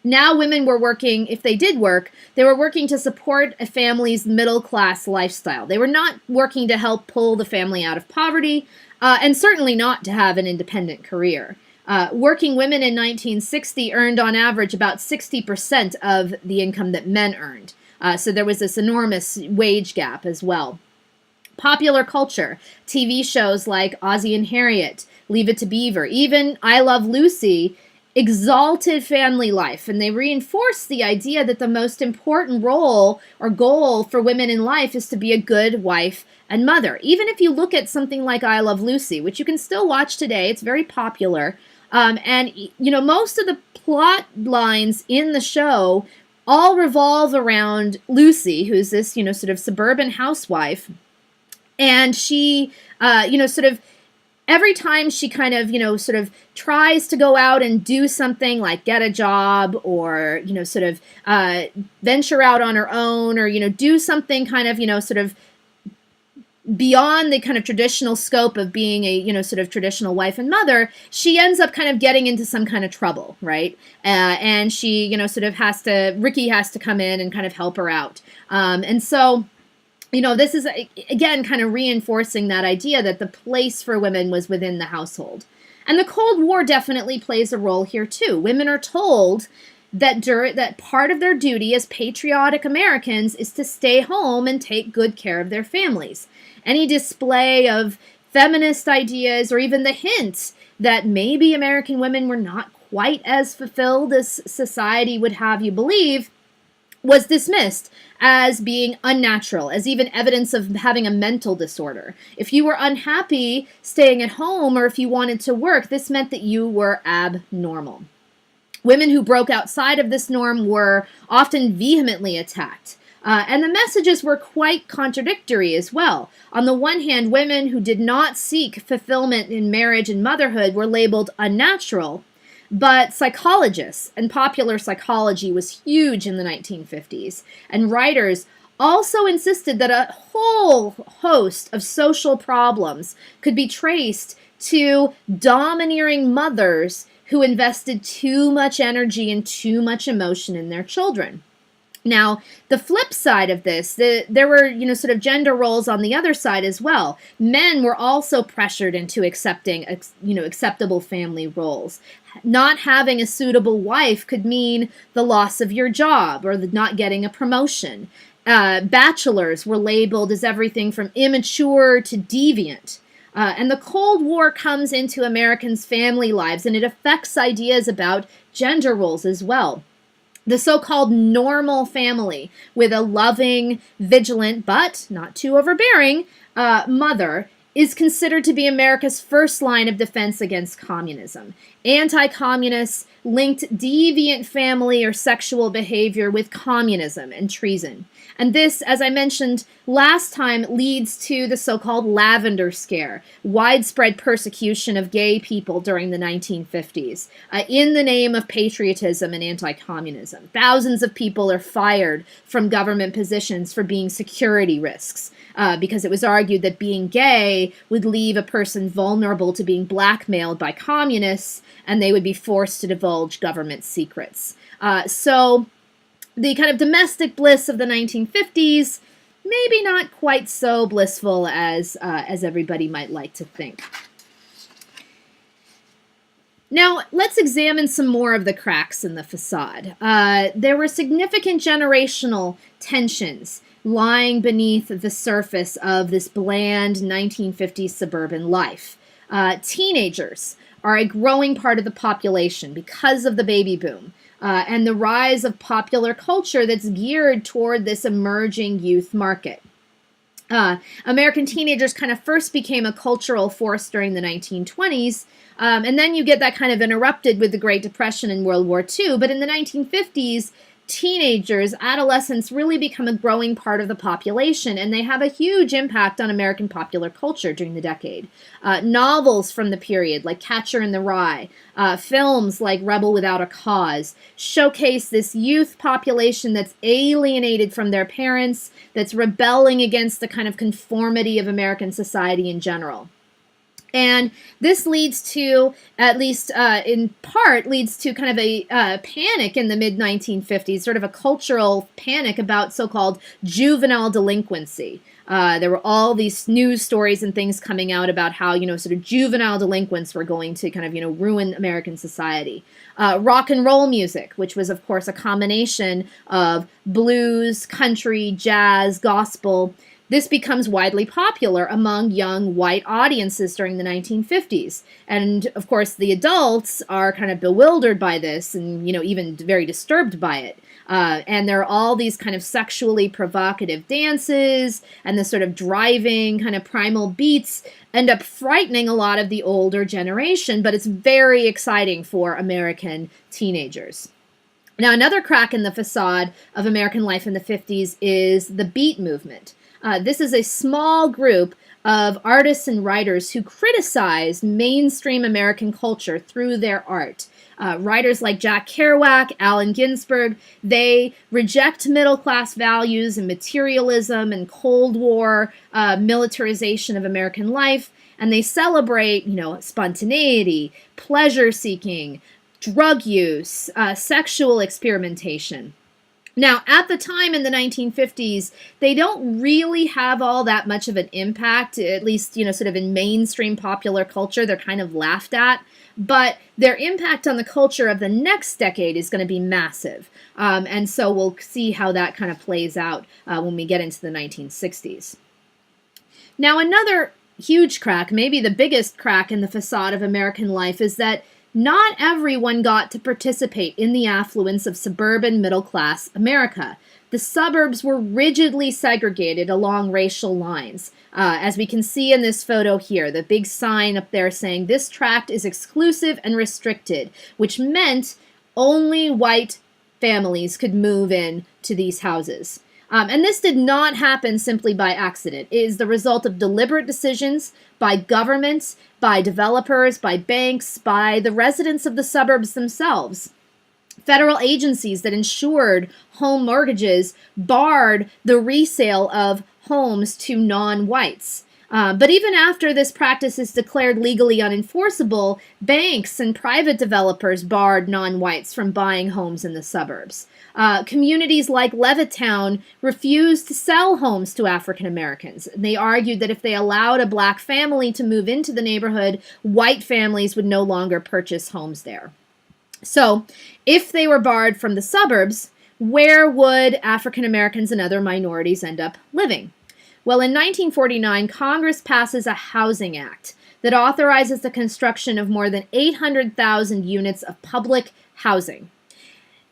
Now women were working, if they did work, they were working to support a family's middle-class lifestyle. They were not working to help pull the family out of poverty, and certainly not to have an independent career. Working women in 1960 earned on average about 60% of the income that men earned. So there was this enormous wage gap as well. Popular culture, TV shows like Ozzie and Harriet, Leave It to Beaver, even I Love Lucy, exalted family life, and they reinforce the idea that the most important role or goal for women in life is to be a good wife and mother. Even if you look at something like I Love Lucy, which you can still watch today, it's very popular, and you know, most of the plot lines in the show all revolve around Lucy, who's this, you know, sort of suburban housewife, and she, you know, sort of every time she kind of, you know, sort of tries to go out and do something like get a job or, you know, sort of venture out on her own or, you know, do something kind of, you know, sort of beyond the kind of traditional scope of being a, you know, sort of traditional wife and mother, she ends up kind of getting into some kind of trouble, right? And she, you know, sort of Ricky has to come in and kind of help her out. And so, you know, this is, again, kind of reinforcing that idea that the place for women was within the household. And the Cold War definitely plays a role here, too. Women are told that part of their duty as patriotic Americans is to stay home and take good care of their families. Any display of feminist ideas or even the hint that maybe American women were not quite as fulfilled as society would have you believe was dismissed as being unnatural, as even evidence of having a mental disorder. If you were unhappy staying at home or if you wanted to work, this meant that you were abnormal. Women who broke outside of this norm were often vehemently attacked. And the messages were quite contradictory as well. On the one hand, women who did not seek fulfillment in marriage and motherhood were labeled unnatural. But psychologists and popular psychology was huge in the 1950s, and writers also insisted that a whole host of social problems could be traced to domineering mothers who invested too much energy and too much emotion in their children. Now, the flip side of this, there were, you know, sort of gender roles on the other side as well. Men were also pressured into accepting, you know, acceptable family roles. Not having a suitable wife could mean the loss of your job or not getting a promotion. Bachelors were labeled as everything from immature to deviant. And the Cold War comes into Americans' family lives, and it affects ideas about gender roles as well. The so-called normal family with a loving, vigilant, but not too overbearing mother is considered to be America's first line of defense against communism. Anti-communists linked deviant family or sexual behavior with communism and treason. And this, as I mentioned last time, leads to the so-called Lavender Scare, widespread persecution of gay people during the 1950s, in the name of patriotism and anti-communism. Thousands of people are fired from government positions for being security risks, because it was argued that being gay would leave a person vulnerable to being blackmailed by communists, and they would be forced to divulge government secrets. So the kind of domestic bliss of the 1950s, maybe not quite so blissful as everybody might like to think. Now, let's examine some more of the cracks in the facade. There were significant generational tensions lying beneath the surface of this bland 1950s suburban life. Teenagers are a growing part of the population because of the baby boom. And the rise of popular culture that's geared toward this emerging youth market. American teenagers kind of first became a cultural force during the 1920s, and then you get that kind of interrupted with the Great Depression and World War II. But in the 1950s, teenagers, adolescents really become a growing part of the population, and they have a huge impact on American popular culture during the decade. Novels from the period, like Catcher in the Rye, films like Rebel Without a Cause, showcase this youth population that's alienated from their parents, that's rebelling against the kind of conformity of American society in general. And this leads to, at least in part, leads to kind of a panic in the mid-1950s, sort of a cultural panic about so-called juvenile delinquency. There were all these news stories and things coming out about how, sort of juvenile delinquents were going to kind of, ruin American society. Rock and roll music, which was, of course, a combination of blues, country, jazz, gospel. This becomes widely popular among young white audiences during the 1950s. And, of course, the adults are kind of bewildered by this and, even very disturbed by it. And there are all these kind of sexually provocative dances, and the sort of driving kind of primal beats end up frightening a lot of the older generation, but it's very exciting for American teenagers. Now, another crack in the facade of American life in the 50s is the beat movement. This is a small group of artists and writers who criticized mainstream American culture through their art. Writers like Jack Kerouac, Allen Ginsberg, they reject middle-class values and materialism and Cold War militarization of American life, and they celebrate, spontaneity, pleasure-seeking, drug use, sexual experimentation. Now, at the time in the 1950s, they don't really have all that much of an impact, at least, sort of in mainstream popular culture. They're kind of laughed at. But their impact on the culture of the next decade is going to be massive. And so we'll see how that kind of plays out when we get into the 1960s. Now, another huge crack, maybe the biggest crack in the facade of American life, is that not everyone got to participate in the affluence of suburban middle-class America. The suburbs were rigidly segregated along racial lines. As we can see in this photo here, the big sign up there saying this tract is exclusive and restricted, which meant only white families could move in to these houses. And this did not happen simply by accident. It is the result of deliberate decisions by governments, by developers, by banks, by the residents of the suburbs themselves. Federal agencies that insured home mortgages barred the resale of homes to non-whites. But even after this practice is declared legally unenforceable, banks and private developers barred non-whites from buying homes in the suburbs. Communities like Levittown refused to sell homes to African Americans. They argued that if they allowed a black family to move into the neighborhood, white families would no longer purchase homes there. So, if they were barred from the suburbs, where would African Americans and other minorities end up living? Well, in 1949, Congress passes a Housing Act that authorizes the construction of more than 800,000 units of public housing.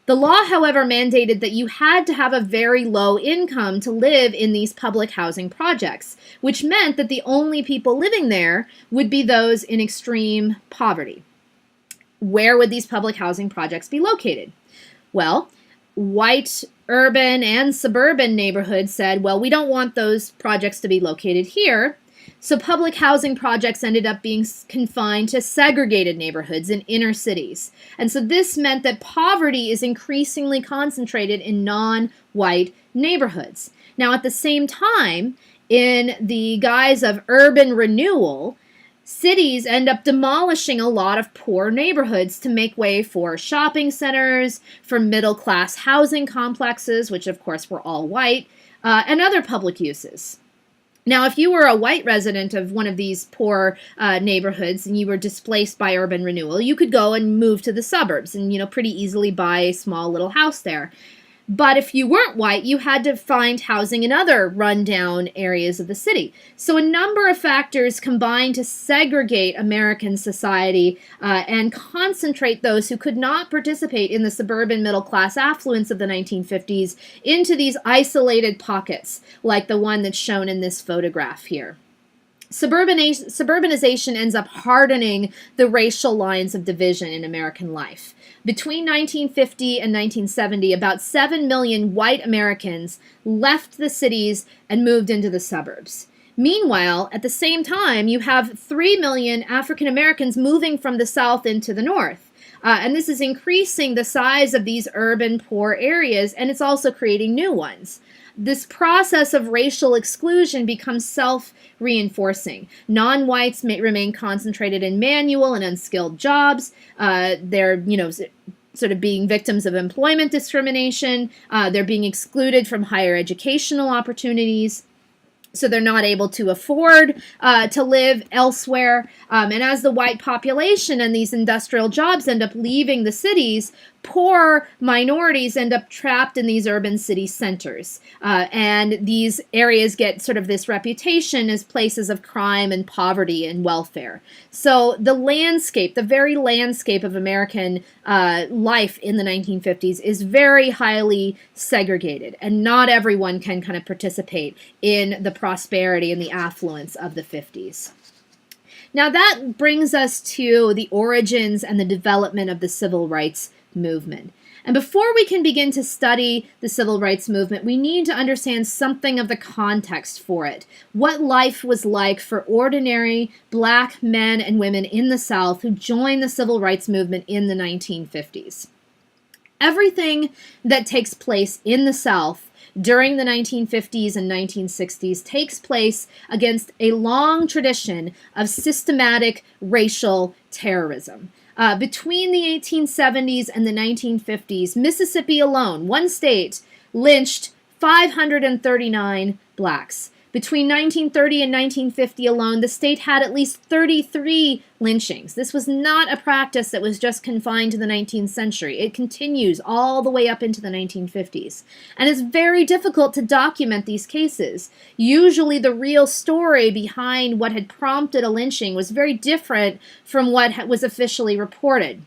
The law, however, mandated that you had to have a very low income to live in these public housing projects, which meant that the only people living there would be those in extreme poverty. Where would these public housing projects be located? Well, white urban and suburban neighborhoods said, well, we don't want those projects to be located here. So public housing projects ended up being confined to segregated neighborhoods in inner cities. And so this meant that poverty is increasingly concentrated in non-white neighborhoods. Now, at the same time, in the guise of urban renewal, cities end up demolishing a lot of poor neighborhoods to make way for shopping centers, for middle-class housing complexes, which of course were all white, and other public uses. Now, if you were a white resident of one of these poor neighborhoods and you were displaced by urban renewal, you could go and move to the suburbs and, pretty easily buy a small little house there. But if you weren't white, you had to find housing in other rundown areas of the city. So a number of factors combined to segregate American society and concentrate those who could not participate in the suburban middle-class affluence of the 1950s into these isolated pockets, like the one that's shown in this photograph here. Suburbanization ends up hardening the racial lines of division in American life. Between 1950 and 1970, about 7 million white Americans left the cities and moved into the suburbs. Meanwhile, at the same time, you have 3 million African Americans moving from the South into the North. And this is increasing the size of these urban poor areas, and it's also creating new ones. This process of racial exclusion becomes self-reinforcing. Non-whites may remain concentrated in manual and unskilled jobs. They're, sort of being victims of employment discrimination. They're being excluded from higher educational opportunities. So they're not able to afford to live elsewhere. And as the white population and these industrial jobs end up leaving the cities, poor minorities end up trapped in these urban city centers. And these areas get sort of this reputation as places of crime and poverty and welfare. So the landscape, the very landscape of American life in the 1950s is very highly segregated, and not everyone can kind of participate in the prosperity and the affluence of the 50s. Now that brings us to the origins and the development of the civil rights movement. And before we can begin to study the civil rights movement, we need to understand something of the context for it. What life was like for ordinary black men and women in the South who joined the civil rights movement in the 1950s. Everything that takes place in the South during the 1950s and 1960s takes place against a long tradition of systematic racial terrorism. Between the 1870s and the 1950s, Mississippi alone, one state, lynched 539 blacks. Between 1930 and 1950 alone, the state had at least 33 lynchings. This was not a practice that was just confined to the 19th century. It continues all the way up into the 1950s. And it's very difficult to document these cases. Usually the real story behind what had prompted a lynching was very different from what was officially reported.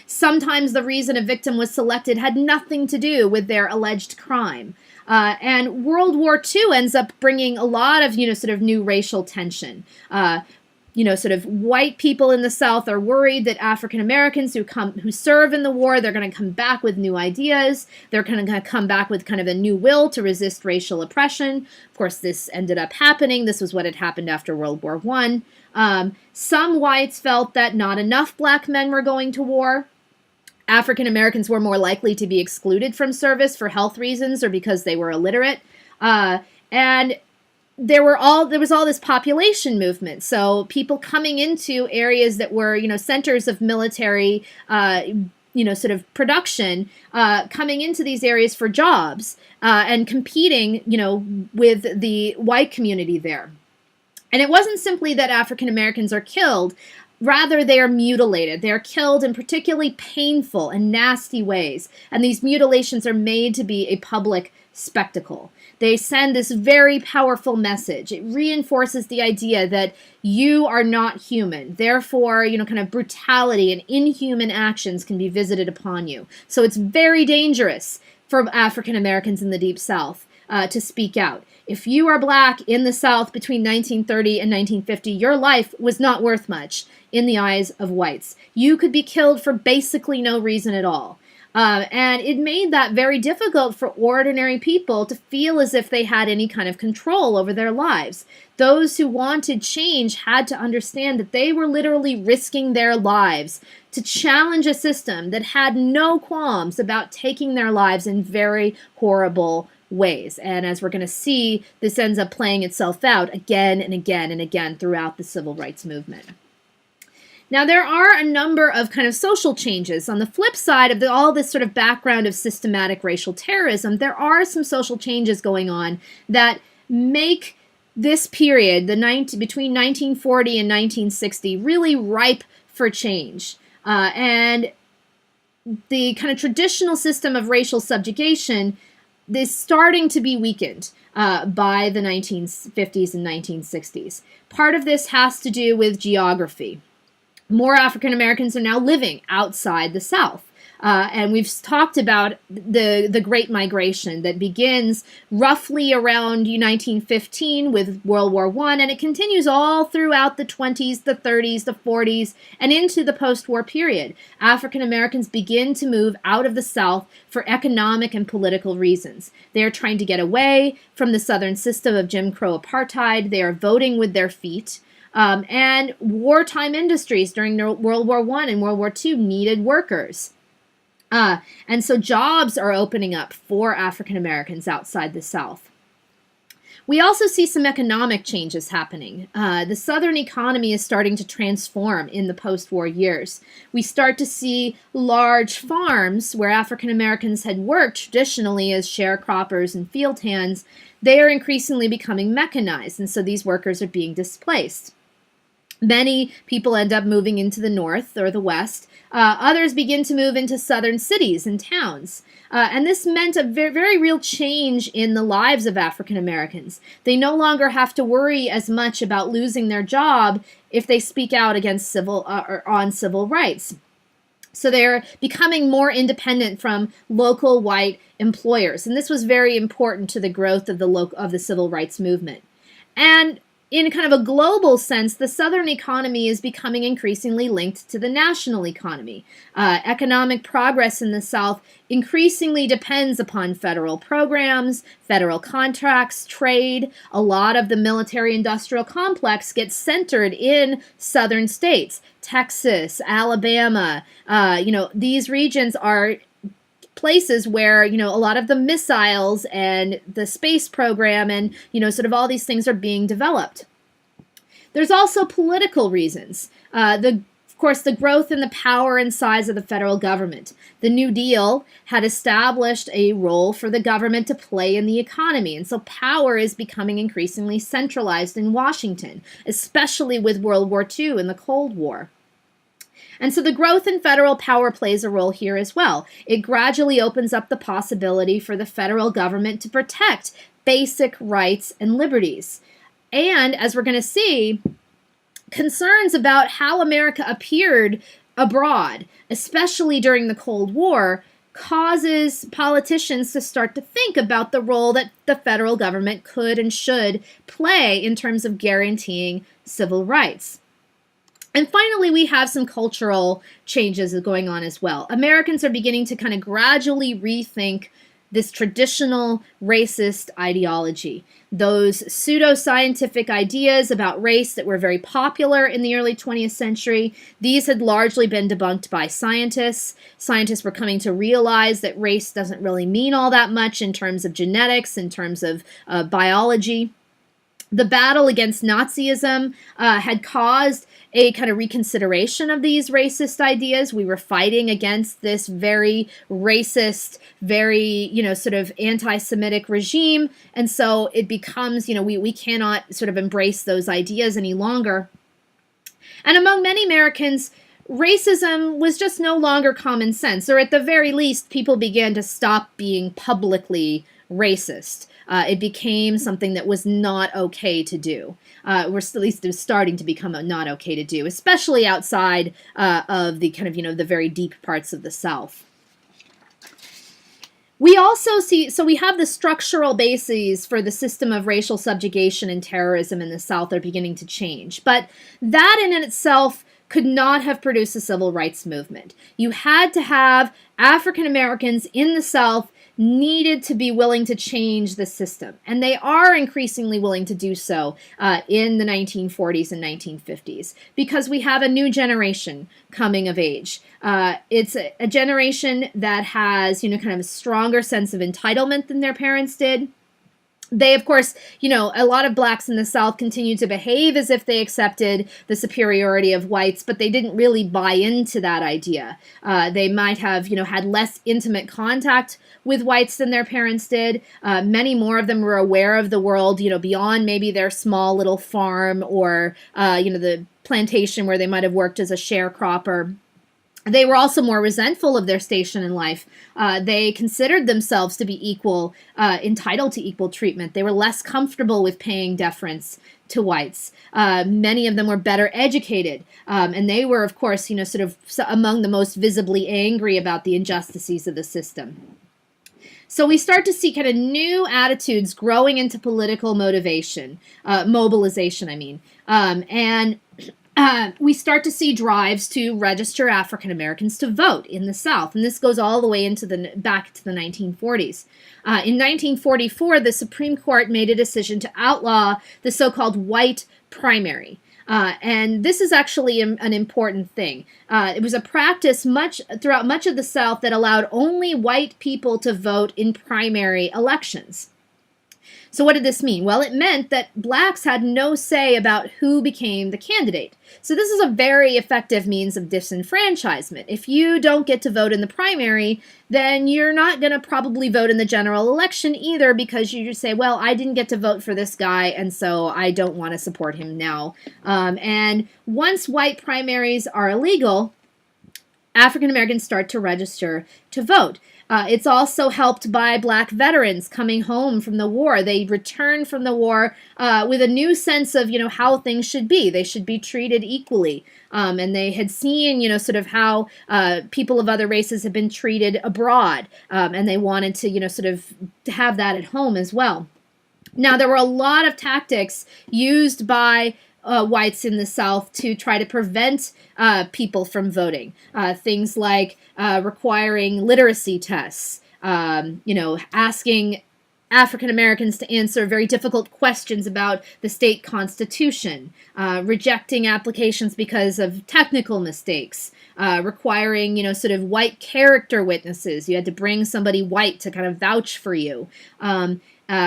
Sometimes the reason a victim was selected had nothing to do with their alleged crime. And World War II ends up bringing a lot of, sort of new racial tension. Sort of white people in the South are worried that African Americans who serve in the war, they're going to come back with new ideas. They're going to come back with kind of a new will to resist racial oppression. Of course, this ended up happening. This was what had happened after World War I. Some whites felt that not enough black men were going to war. African Americans were more likely to be excluded from service for health reasons or because they were illiterate. And there was all this population movement. So people coming into areas that were, centers of military, sort of production, coming into these areas for jobs and competing, with the white community there. And it wasn't simply that African Americans are killed. Rather, they are mutilated. They are killed in particularly painful and nasty ways. And these mutilations are made to be a public spectacle. They send this very powerful message. It reinforces the idea that you are not human. Therefore, kind of brutality and inhuman actions can be visited upon you. So it's very dangerous for African Americans in the Deep South to speak out. If you are black in the South between 1930 and 1950, your life was not worth much in the eyes of whites. You could be killed for basically no reason at all. And it made that very difficult for ordinary people to feel as if they had any kind of control over their lives. Those who wanted change had to understand that they were literally risking their lives to challenge a system that had no qualms about taking their lives in very horrible ways. And as we're going to see, this ends up playing itself out again and again and again throughout the civil rights movement. Now, there are a number of kind of social changes. On the flip side of all this sort of background of systematic racial terrorism, there are some social changes going on that make this period, between 1940 and 1960, really ripe for change. And the kind of traditional system of racial subjugation is starting to be weakened by the 1950s and 1960s. Part of this has to do with geography. More African Americans are now living outside the South. And we've talked about the Great Migration that begins roughly around 1915 with World War I, and it continues all throughout the 20s, the 30s, the 40s, and into the post-war period. African Americans begin to move out of the South for economic and political reasons. They are trying to get away from the Southern system of Jim Crow apartheid. They are voting with their feet. And wartime industries during World War I and World War II needed workers. And so jobs are opening up for African Americans outside the South. We also see some economic changes happening. The Southern economy is starting to transform in the post-war years. We start to see large farms where African Americans had worked traditionally as sharecroppers and field hands. They are increasingly becoming mechanized, and so these workers are being displaced. Many people end up moving into the North or the West. Others begin to move into southern cities and towns. And this meant a very, very real change in the lives of African Americans. They no longer have to worry as much about losing their job if they speak out against or on civil rights. So they're becoming more independent from local white employers. And this was very important to the growth of the civil rights movement. And in kind of a global sense, the Southern economy is becoming increasingly linked to the national economy. Economic progress in the South increasingly depends upon federal programs, federal contracts, trade. A lot of the military-industrial complex gets centered in southern states. Texas, Alabama, these regions are places where, a lot of the missiles and the space program and, sort of all these things are being developed. There's also political reasons. Of course, the growth in the power and size of the federal government. The New Deal had established a role for the government to play in the economy, and so power is becoming increasingly centralized in Washington, especially with World War II and the Cold War. And so the growth in federal power plays a role here as well. It gradually opens up the possibility for the federal government to protect basic rights and liberties. And as we're going to see, concerns about how America appeared abroad, especially during the Cold War, causes politicians to start to think about the role that the federal government could and should play in terms of guaranteeing civil rights. And finally, we have some cultural changes going on as well. Americans are beginning to kind of gradually rethink this traditional racist ideology. Those pseudoscientific ideas about race that were very popular in the early 20th century, these had largely been debunked by scientists. Scientists were coming to realize that race doesn't really mean all that much in terms of genetics, in terms of biology. The battle against Nazism had caused a kind of reconsideration of these racist ideas. We were fighting against this very racist, very, sort of anti-Semitic regime. And so it becomes, we cannot sort of embrace those ideas any longer. And among many Americans, racism was just no longer common sense, or at the very least, people began to stop being publicly racist. It became something that was not okay to do. At least it was starting to become not okay to do, especially outside of the kind of, the very deep parts of the South. We also see, so we have the structural bases for the system of racial subjugation and terrorism in the South are beginning to change. But that in itself could not have produced the civil rights movement. You had to have African Americans in the South needed to be willing to change the system. And they are increasingly willing to do so in the 1940s and 1950s because we have a new generation coming of age. It's a generation that has, kind of a stronger sense of entitlement than their parents did. They, of course, a lot of blacks in the South continued to behave as if they accepted the superiority of whites, but they didn't really buy into that idea. They might have, had less intimate contact with whites than their parents did. Many more of them were aware of the world, beyond maybe their small little farm or, the plantation where they might have worked as a sharecropper. They were also more resentful of their station in life. They considered themselves to be equal, entitled to equal treatment. They were less comfortable with paying deference to whites. Many of them were better educated. And they were, of course, sort of among the most visibly angry about the injustices of the system. So we start to see kind of new attitudes growing into political mobilization, and we start to see drives to register African Americans to vote in the South, and this goes all the way into back to the 1940s. In 1944, the Supreme Court made a decision to outlaw the so-called white primary. And this is actually an important thing. It was a practice throughout much of the South that allowed only white people to vote in primary elections. So what did this mean? Well, it meant that blacks had no say about who became the candidate. So this is a very effective means of disenfranchisement. If you don't get to vote in the primary, then you're not going to probably vote in the general election either because you just say, well, I didn't get to vote for this guy, and so I don't want to support him now. And once white primaries are illegal, African Americans start to register to vote. It's also helped by black veterans coming home from the war. They return from the war with a new sense of, how things should be. They should be treated equally. And they had seen, sort of how people of other races have been treated abroad. And they wanted to, sort of have that at home as well. Now, there were a lot of tactics used by whites in the South to try to prevent people from voting. Things like requiring literacy tests, asking African Americans to answer very difficult questions about the state constitution, rejecting applications because of technical mistakes, requiring, sort of white character witnesses. You had to bring somebody white to kind of vouch for you.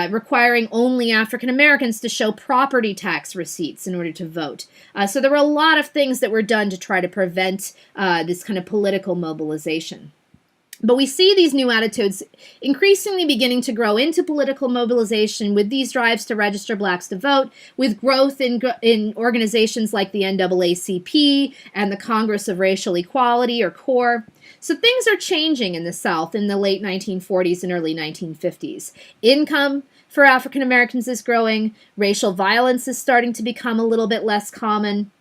Requiring only African Americans to show property tax receipts in order to vote. So there were a lot of things that were done to try to prevent this kind of political mobilization. But we see these new attitudes increasingly beginning to grow into political mobilization with these drives to register blacks to vote, with growth in organizations like the NAACP and the Congress of Racial Equality, or CORE. So things are changing in the South in the late 1940s and early 1950s. Income for African Americans is growing. Racial violence is starting to become a little bit less common.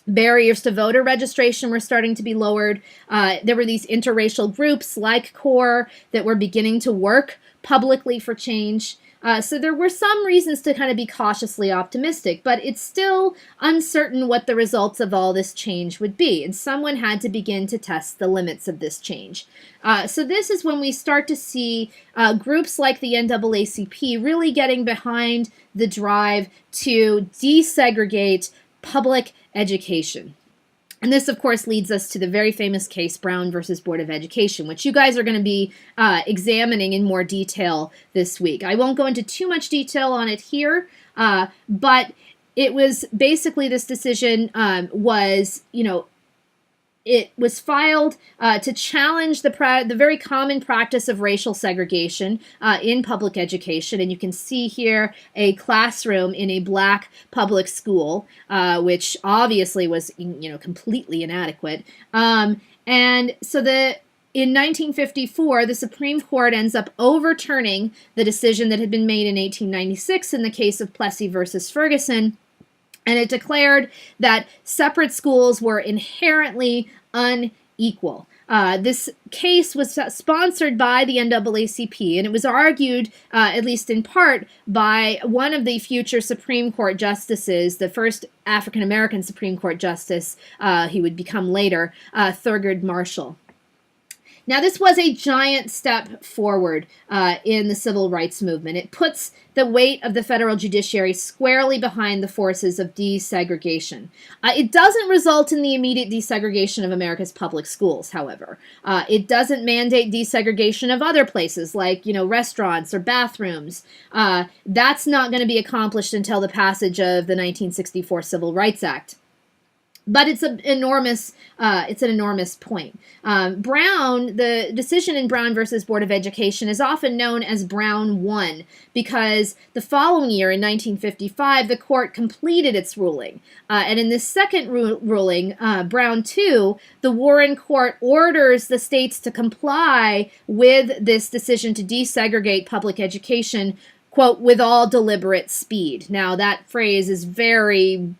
Barriers to voter registration were starting to be lowered. There were these interracial groups like CORE that were beginning to work publicly for change. So there were some reasons to kind of be cautiously optimistic, but it's still uncertain what the results of all this change would be, and someone had to begin to test the limits of this change. So this is when we start to see groups like the NAACP really getting behind the drive to desegregate public education. And this, of course, leads us to the very famous case, Brown versus Board of Education, which you guys are going to be examining in more detail this week. I won't go into too much detail on it here, but it was basically this decision it was filed to challenge the very common practice of racial segregation in public education. And you can see here a classroom in a black public school, which obviously was, completely inadequate. And so in 1954, the Supreme Court ends up overturning the decision that had been made in 1896 in the case of Plessy versus Ferguson. And it declared that separate schools were inherently unequal. This case was sponsored by the NAACP, and it was argued, at least in part, by one of the future Supreme Court justices, the first African-American Supreme Court justice. He would become later, Thurgood Marshall. Now, this was a giant step forward in the civil rights movement. It puts the weight of the federal judiciary squarely behind the forces of desegregation. It doesn't result in the immediate desegregation of America's public schools, however. It doesn't mandate desegregation of other places like, restaurants or bathrooms. That's not going to be accomplished until the passage of the 1964 Civil Rights Act. But it's an enormous point. Brown, the decision in Brown versus Board of Education is often known as Brown 1 because the following year, in 1955, the court completed its ruling. And in this second ruling, Brown 2, the Warren Court orders the states to comply with this decision to desegregate public education, quote, with all deliberate speed. Now, that phrase is very,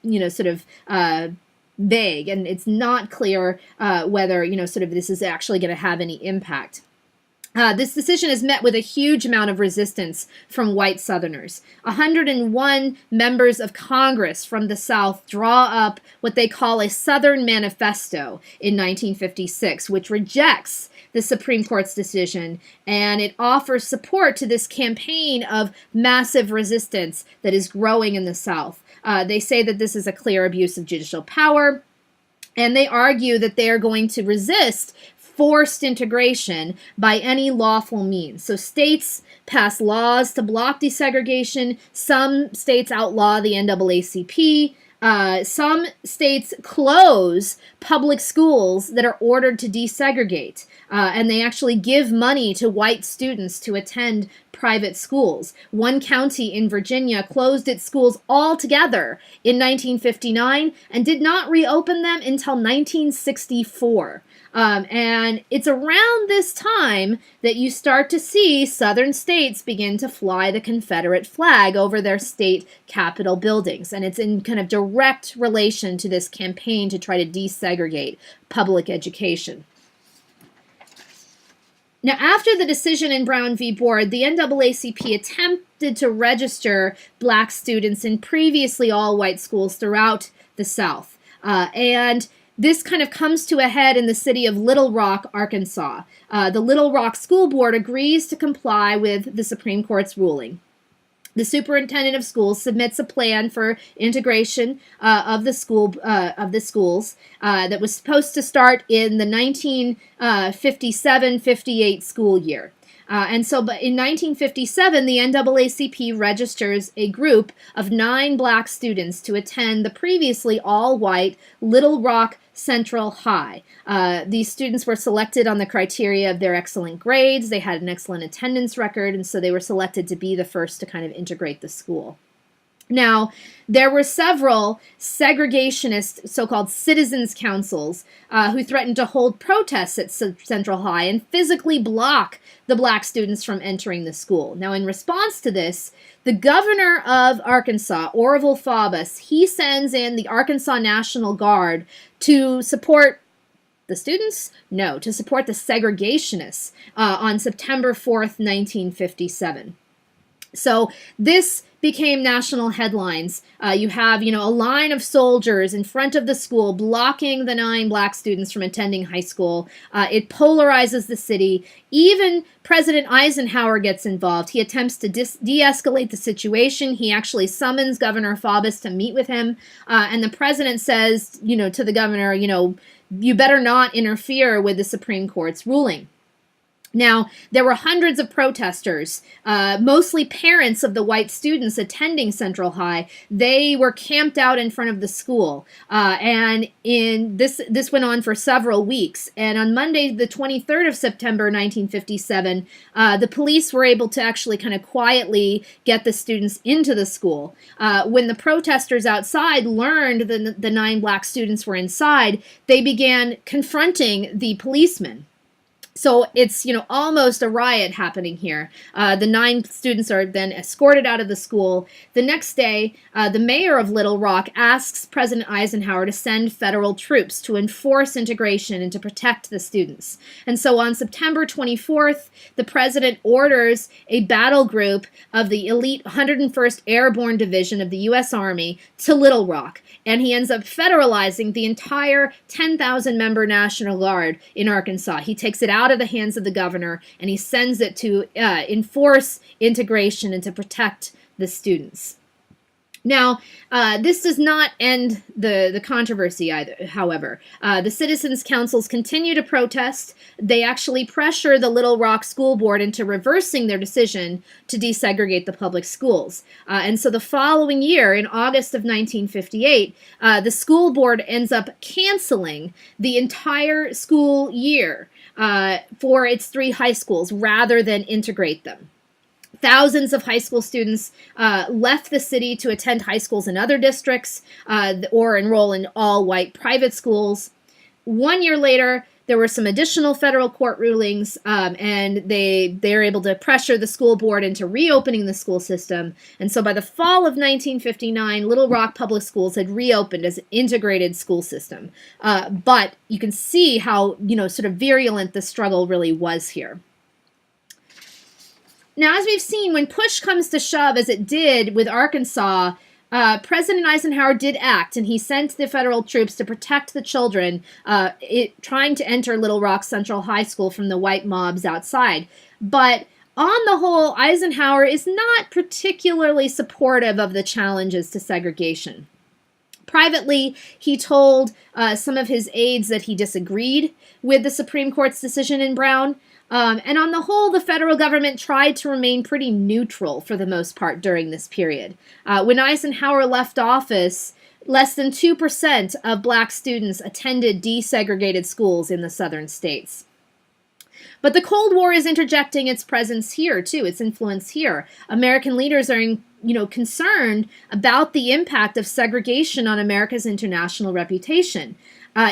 vague, and it's not clear whether, this is actually going to have any impact. This decision is met with a huge amount of resistance from white Southerners. 101 members of Congress from the South draw up what they call a Southern Manifesto in 1956, which rejects the Supreme Court's decision, and it offers support to this campaign of massive resistance that is growing in the South. They say that this is a clear abuse of judicial power, and they argue that they are going to resist forced integration by any lawful means. So states pass laws to block desegregation. Some states outlaw the NAACP. Some states close public schools that are ordered to desegregate, and they actually give money to white students to attend private schools. One county in Virginia closed its schools altogether in 1959 and did not reopen them until 1964. And it's around this time that you start to see Southern states begin to fly the Confederate flag over their state capitol buildings. And it's in kind of direct relation to this campaign to try to desegregate public education. Now, after the decision in Brown v. Board, the NAACP attempted to register black students in previously all-white schools throughout the South. And this kind of comes to a head in the city of Little Rock, Arkansas. The Little Rock School Board agrees to comply with the Supreme Court's ruling. The superintendent of schools submits a plan for integration of the schools that was supposed to start in the 1957-58 school year. But in 1957, the NAACP registers a group of 9 black students to attend the previously all-white Little Rock Central High. These students were selected on the criteria of their excellent grades. They had an excellent attendance record, and so they were selected to be the first to kind of integrate the school. Now, there were several segregationist so-called citizens' councils who threatened to hold protests at Central High and physically block the black students from entering the school. Now, in response to this, the governor of Arkansas, Orville Faubus, he sends in the Arkansas National Guard to support the students? No, to support the segregationists on September 4th, 1957. So this became national headlines. You have, a line of soldiers in front of the school blocking the 9 black students from attending high school. It polarizes the city. Even President Eisenhower gets involved. He attempts to de-escalate the situation. He actually summons Governor Faubus to meet with him. And the president says, to the governor, you better not interfere with the Supreme Court's ruling. Now, there were hundreds of protesters, mostly parents of the white students attending Central High. They were camped out in front of the school, and this went on for several weeks. And on Monday, the 23rd of September, 1957, the police were able to actually kind of quietly get the students into the school. When the protesters outside learned that the 9 black students were inside, they began confronting the policemen. So it's, almost a riot happening here. The 9 students are then escorted out of the school. The next day, the mayor of Little Rock asks President Eisenhower to send federal troops to enforce integration and to protect the students. And so on September 24th, the president orders a battle group of the elite 101st Airborne Division of the U.S. Army to Little Rock. And he ends up federalizing the entire 10,000-member National Guard in Arkansas. He takes it out of the hands of the governor, and he sends it to enforce integration and to protect the students. Now, this does not end the controversy either, however. The citizens' councils continue to protest. They actually pressure the Little Rock School Board into reversing their decision to desegregate the public schools. And so the following year, in August of 1958, the school board ends up canceling the entire school year for its 3 high schools rather than integrate them. Thousands of high school students left the city to attend high schools in other districts or enroll in all-white private schools. 1 year later, there were some additional federal court rulings, and they were able to pressure the school board into reopening the school system. And so by the fall of 1959, Little Rock Public Schools had reopened as an integrated school system. But you can see how, sort of virulent the struggle really was here. Now, as we've seen, when push comes to shove, as it did with Arkansas, President Eisenhower did act, and he sent the federal troops to protect the children trying to enter Little Rock Central High School from the white mobs outside. But on the whole, Eisenhower is not particularly supportive of the challenges to segregation. Privately, he told some of his aides that he disagreed with the Supreme Court's decision in Brown. And on the whole, the federal government tried to remain pretty neutral for the most part during this period. When Eisenhower left office, less than 2% of black students attended desegregated schools in the southern states. But the Cold War is interjecting its presence here, too, its influence here. American leaders are concerned about the impact of segregation on America's international reputation.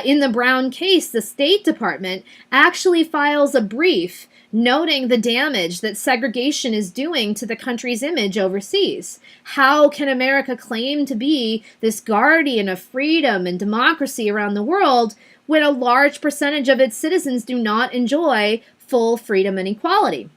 In the Brown case, the State Department actually files a brief noting the damage that segregation is doing to the country's image overseas. How can America claim to be this guardian of freedom and democracy around the world when a large percentage of its citizens do not enjoy full freedom and equality?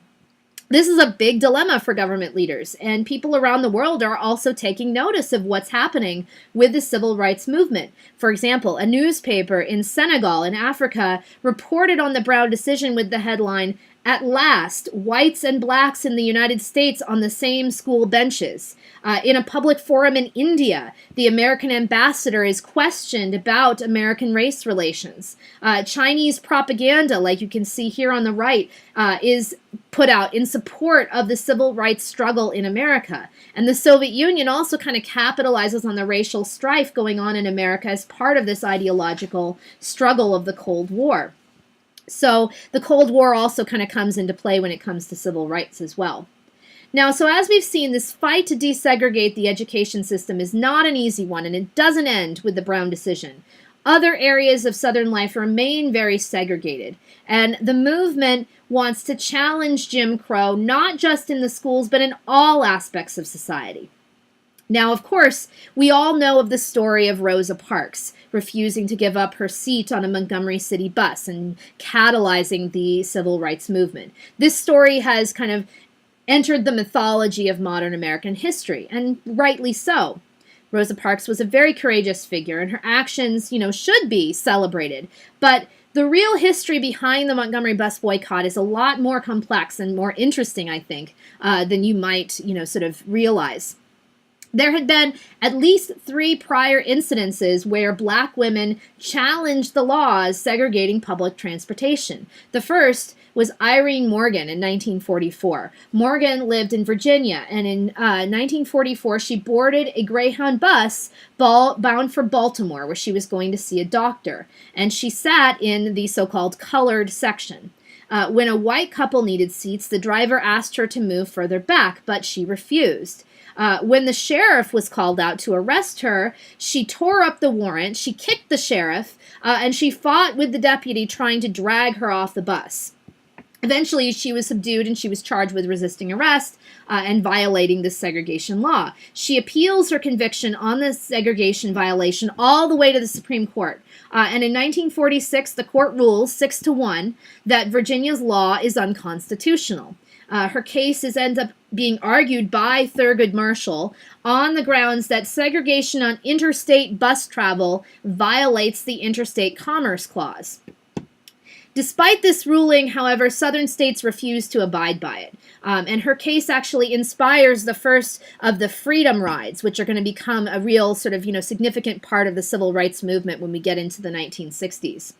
This is a big dilemma for government leaders, and people around the world are also taking notice of what's happening with the civil rights movement. For example, a newspaper in Senegal in Africa reported on the Brown decision with the headline, "At last, whites and blacks in the United States on the same school benches." In a public forum in India, the American ambassador is questioned about American race relations. Chinese propaganda, like you can see here on the right, is put out in support of the civil rights struggle in America. And the Soviet Union also kind of capitalizes on the racial strife going on in America as part of this ideological struggle of the Cold War. So the Cold War also kind of comes into play when it comes to civil rights as well. Now, so as we've seen, this fight to desegregate the education system is not an easy one, and it doesn't end with the Brown decision. Other areas of Southern life remain very segregated, and the movement wants to challenge Jim Crow not just in the schools, but in all aspects of society. Now, of course, we all know of the story of Rosa Parks refusing to give up her seat on a Montgomery City bus and catalyzing the civil rights movement. This story has kind of entered the mythology of modern American history, and rightly so. Rosa Parks was a very courageous figure, and her actions, should be celebrated. But the real history behind the Montgomery bus boycott is a lot more complex and more interesting, I think, than you might, sort of realize. There had been at least 3 prior incidences where black women challenged the laws segregating public transportation. The first was Irene Morgan in 1944. Morgan lived in Virginia, and in 1944 she boarded a Greyhound bus bound for Baltimore, where she was going to see a doctor, and she sat in the so-called colored section. When a white couple needed seats, the driver asked her to move further back, but she refused. When the sheriff was called out to arrest her, she tore up the warrant, she kicked the sheriff, and she fought with the deputy trying to drag her off the bus. Eventually, she was subdued and she was charged with resisting arrest and violating the segregation law. She appeals her conviction on the segregation violation all the way to the Supreme Court. And in 1946, the court rules 6-1 that Virginia's law is unconstitutional. Her case ends up being argued by Thurgood Marshall on the grounds that segregation on interstate bus travel violates the Interstate Commerce Clause. Despite this ruling, however, Southern states refused to abide by it. And her case actually inspires the first of the freedom rides, which are going to become a real sort of, significant part of the civil rights movement when we get into the 1960s.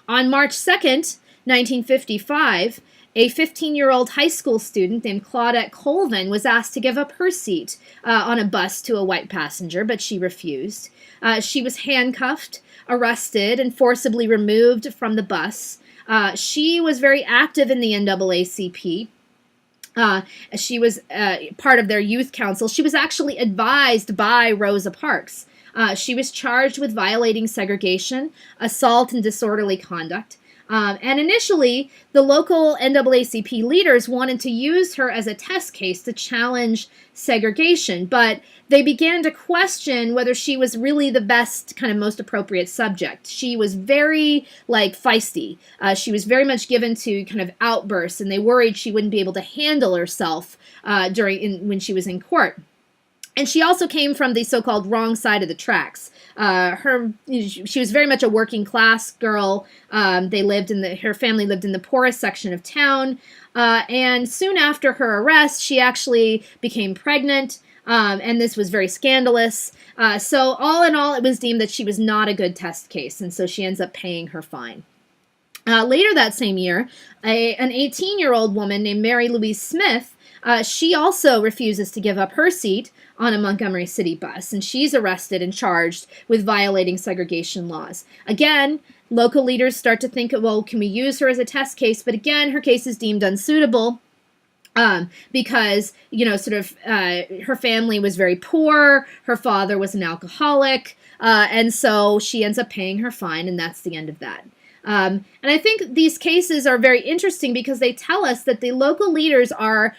On March 2nd, 1955, a 15-year-old high school student named Claudette Colvin was asked to give up her seat on a bus to a white passenger, but she refused. She was handcuffed, arrested, and forcibly removed from the bus. She was very active in the NAACP. She was part of their youth council. She was actually advised by Rosa Parks. She was charged with violating segregation, assault, and disorderly conduct. And initially, the local NAACP leaders wanted to use her as a test case to challenge segregation, but they began to question whether she was really the best, kind of most appropriate subject. She was very, feisty. She was very much given to kind of outbursts, and they worried she wouldn't be able to handle herself when she was in court. And she also came from the so-called wrong side of the tracks. She was very much a working class girl. Her family lived in the poorest section of town. And soon after her arrest, she actually became pregnant. And this was very scandalous. So all in all, it was deemed that she was not a good test case. And so she ends up paying her fine. Later that same year, an 18-year-old woman named Mary Louise Smith, she also refuses to give up her seat on a Montgomery City bus, and she's arrested and charged with violating segregation laws. Again, local leaders start to think, well, can we use her as a test case? But again, her case is deemed unsuitable because, her family was very poor, her father was an alcoholic, and so she ends up paying her fine, and that's the end of that. And I think these cases are very interesting because they tell us that the local leaders are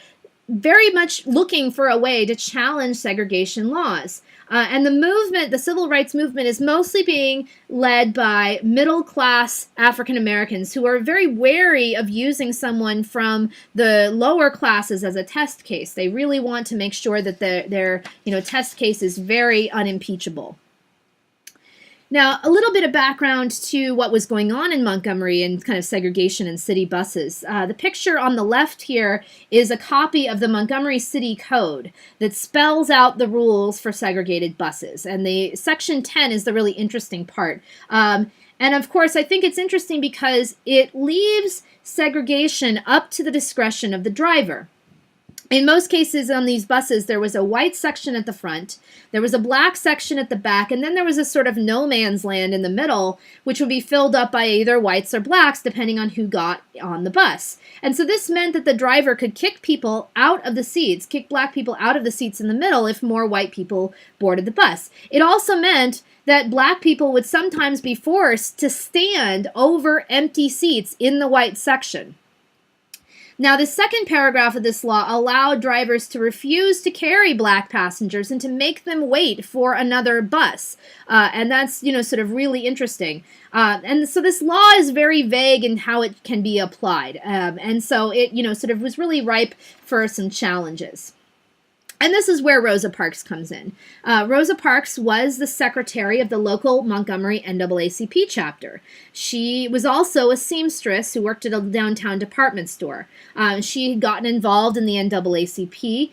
very much looking for a way to challenge segregation laws. And the civil rights movement, is mostly being led by middle-class African Americans who are very wary of using someone from the lower classes as a test case. They really want to make sure that their test case is very unimpeachable. Now, a little bit of background to what was going on in Montgomery and kind of segregation in city buses. The picture on the left here is a copy of the Montgomery City Code that spells out the rules for segregated buses. And the Section 10 is the really interesting part. And of course, I think it's interesting because it leaves segregation up to the discretion of the driver. In most cases on these buses, there was a white section at the front, there was a black section at the back, and then there was a sort of no man's land in the middle, which would be filled up by either whites or blacks, depending on who got on the bus. And so this meant that the driver could kick people out of the seats, kick black people out of the seats in the middle if more white people boarded the bus. It also meant that black people would sometimes be forced to stand over empty seats in the white section. Now, the second paragraph of this law allowed drivers to refuse to carry black passengers and to make them wait for another bus. And that's, sort of really interesting. And so this law is very vague in how it can be applied. And so it, sort of was really ripe for some challenges. And this is where Rosa Parks comes in. Rosa Parks was the secretary of the local Montgomery NAACP chapter. She was also a seamstress who worked at a downtown department store. She had gotten involved in the NAACP.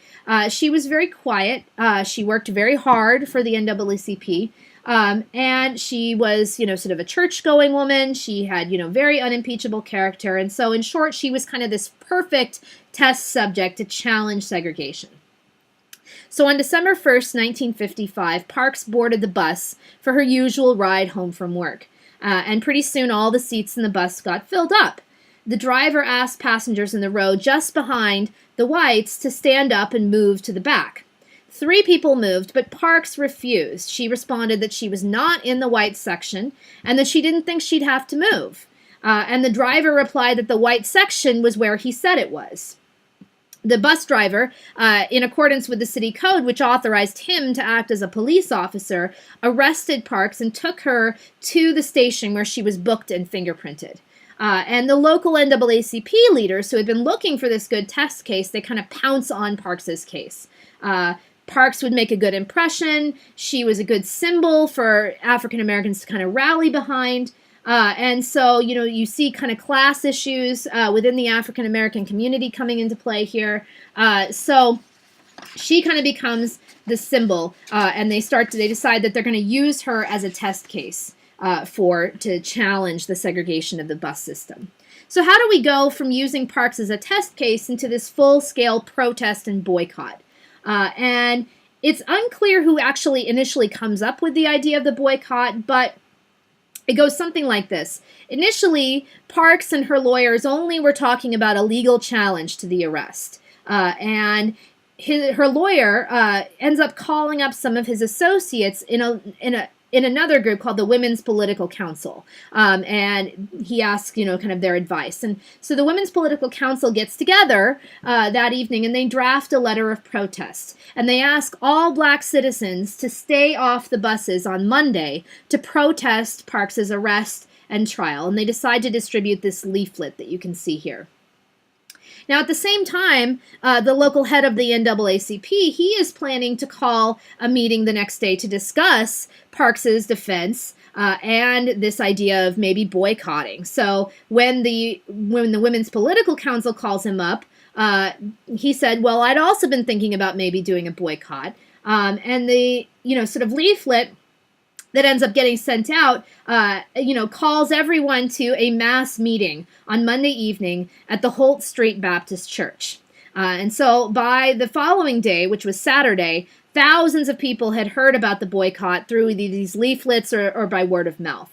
She was very quiet. She worked very hard for the NAACP. And she was, sort of a church-going woman. She had, very unimpeachable character. And so, in short, she was kind of this perfect test subject to challenge segregation. So on December 1st, 1955, Parks boarded the bus for her usual ride home from work. And pretty soon all the seats in the bus got filled up. The driver asked passengers in the row just behind the whites to stand up and move to the back. 3 people moved, but Parks refused. She responded that she was not in the white section and that she didn't think she'd have to move. And the driver replied that the white section was where he said it was. The bus driver, in accordance with the city code, which authorized him to act as a police officer, arrested Parks and took her to the station where she was booked and fingerprinted. And the local NAACP leaders who had been looking for this good test case, they kind of pounce on Parks's case. Parks would make a good impression. She was a good symbol for African Americans to kind of rally behind. And so, you see kind of class issues within the African American community coming into play here. So she kind of becomes the symbol, and they decide that they're going to use her as a test case to challenge the segregation of the bus system. So how do we go from using Parks as a test case into this full-scale protest and boycott? And it's unclear who actually initially comes up with the idea of the boycott, but it goes something like this. Initially, Parks and her lawyers only were talking about a legal challenge to the arrest. And her lawyer ends up calling up some of his associates in another group called the Women's Political Council. And he asks, kind of their advice. And so the Women's Political Council gets together that evening and they draft a letter of protest. And they ask all black citizens to stay off the buses on Monday to protest Parks's arrest and trial. And they decide to distribute this leaflet that you can see here. Now, at the same time, the local head of the NAACP, he is planning to call a meeting the next day to discuss Parks's defense and this idea of maybe boycotting. So when the Women's Political Council calls him up, he said, well, I'd also been thinking about maybe doing a boycott. And the, sort of leaflet that ends up getting sent out, calls everyone to a mass meeting on Monday evening at the Holt Street Baptist Church. And so by the following day, which was Saturday, thousands of people had heard about the boycott through these leaflets or by word of mouth.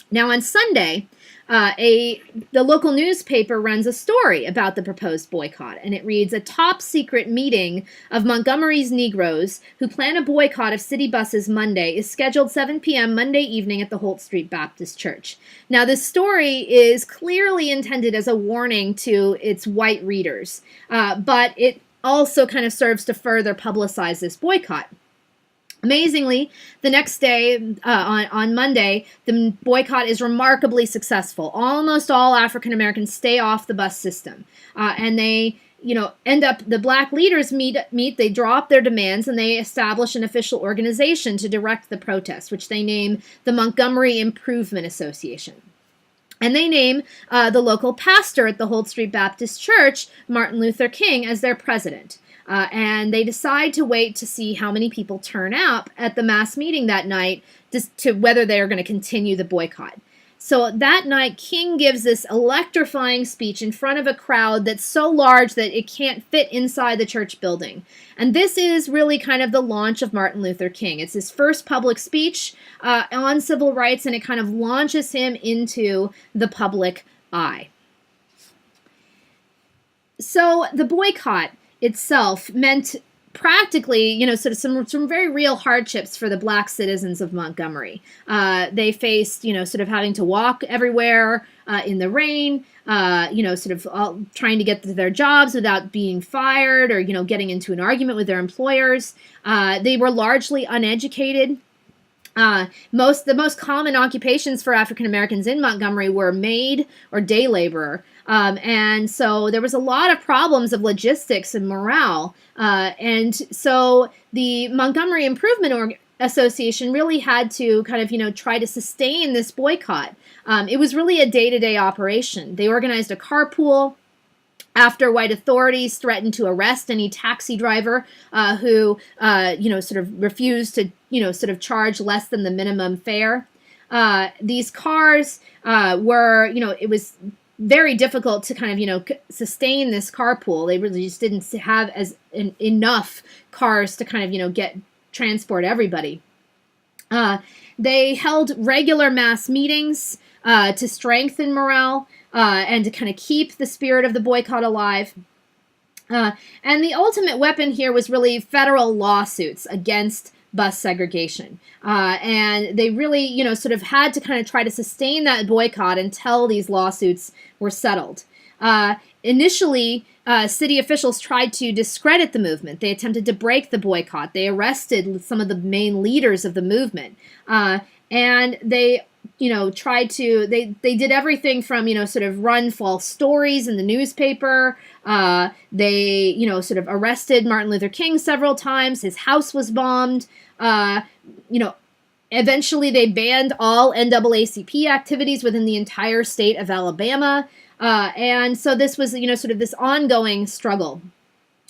Now on Sunday, the local newspaper runs a story about the proposed boycott, and it reads, a top-secret meeting of Montgomery's Negroes who plan a boycott of city buses Monday is scheduled 7 p.m. Monday evening at the Holt Street Baptist Church. Now, this story is clearly intended as a warning to its white readers, but it also kind of serves to further publicize this boycott. Amazingly, the next day, on Monday, the boycott is remarkably successful. Almost all African Americans stay off the bus system. And they, end up, the black leaders meet, they draw up their demands, and they establish an official organization to direct the protest, which they name the Montgomery Improvement Association. And they name the local pastor at the Holt Street Baptist Church, Martin Luther King, as their president. And they decide to wait to see how many people turn out at the mass meeting that night to whether they are going to continue the boycott. So that night, King gives this electrifying speech in front of a crowd that's so large that it can't fit inside the church building. And this is really kind of the launch of Martin Luther King. It's his first public speech on civil rights, and it kind of launches him into the public eye. So the boycott itself meant practically, sort of some very real hardships for the black citizens of Montgomery. They faced, sort of having to walk everywhere in the rain, sort of all trying to get to their jobs without being fired or, getting into an argument with their employers. They were largely uneducated. The most common occupations for African Americans in Montgomery were maid or day laborer. And so there was a lot of problems of logistics and morale. And so the Montgomery Improvement Association really had to kind of, try to sustain this boycott. It was really a day-to-day operation. They organized a carpool after white authorities threatened to arrest any taxi driver who, sort of refused to, sort of charge less than the minimum fare. These cars were, it was very difficult to kind of, sustain this carpool. They really just didn't have enough cars to kind of, transport everybody. They held regular mass meetings to strengthen morale and to kind of keep the spirit of the boycott alive. And the ultimate weapon here was really federal lawsuits against bus segregation. And they really, sort of had to kind of try to sustain that boycott until these lawsuits were settled. Initially, city officials tried to discredit the movement. They attempted to break the boycott. They arrested some of the main leaders of the movement. And they tried to, they did everything from, sort of run false stories in the newspaper. They, sort of arrested Martin Luther King several times. His house was bombed. Eventually they banned all NAACP activities within the entire state of Alabama. And so this was, sort of this ongoing struggle.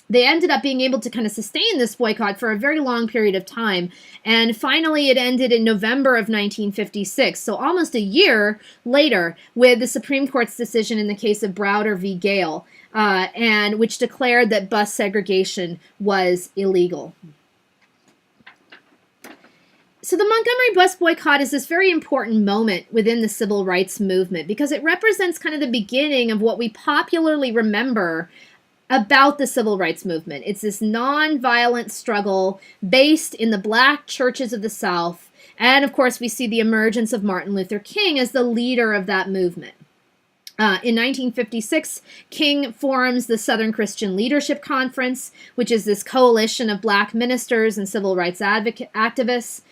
They ended up being able to kind of sustain this boycott for a very long period of time. And finally, it ended in November of 1956, so almost a year later, with the Supreme Court's decision in the case of Browder v. Gale, and which declared that bus segregation was illegal. So the Montgomery bus boycott is this very important moment within the civil rights movement because it represents kind of the beginning of what we popularly remember about the civil rights movement. It's this nonviolent struggle based in the black churches of the South. And of course, we see the emergence of Martin Luther King as the leader of that movement. In 1956, King forms the Southern Christian Leadership Conference, which is this coalition of black ministers and civil rights activists.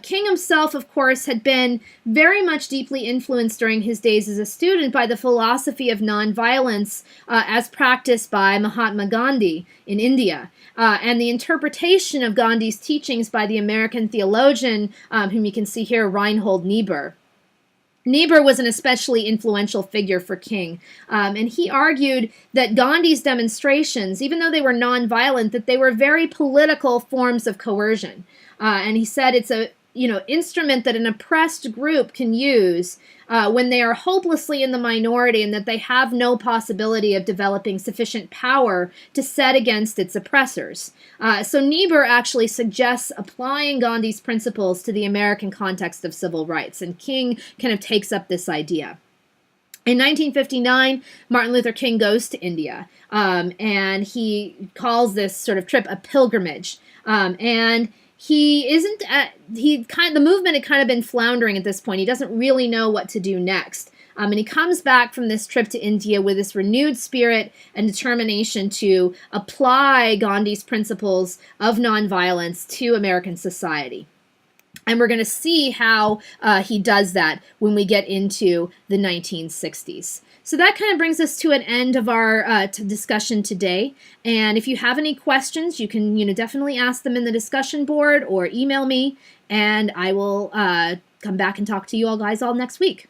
King himself, of course, had been very much deeply influenced during his days as a student by the philosophy of nonviolence as practiced by Mahatma Gandhi in India, and the interpretation of Gandhi's teachings by the American theologian, whom you can see here, Reinhold Niebuhr. Niebuhr was an especially influential figure for King, and he argued that Gandhi's demonstrations, even though they were nonviolent, that they were very political forms of coercion. And he said it's a instrument that an oppressed group can use when they are hopelessly in the minority and that they have no possibility of developing sufficient power to set against its oppressors. So Niebuhr actually suggests applying Gandhi's principles to the American context of civil rights, and King kind of takes up this idea. In 1959, Martin Luther King goes to India, and he calls this sort of trip a pilgrimage. And the movement had kind of been floundering at this point. He doesn't really know what to do next. And he comes back from this trip to India with this renewed spirit and determination to apply Gandhi's principles of nonviolence to American society. And we're going to see how he does that when we get into the 1960s. So that kind of brings us to an end of our discussion today. And if you have any questions, you can definitely ask them in the discussion board or email me, and I will come back and talk to you all guys all next week.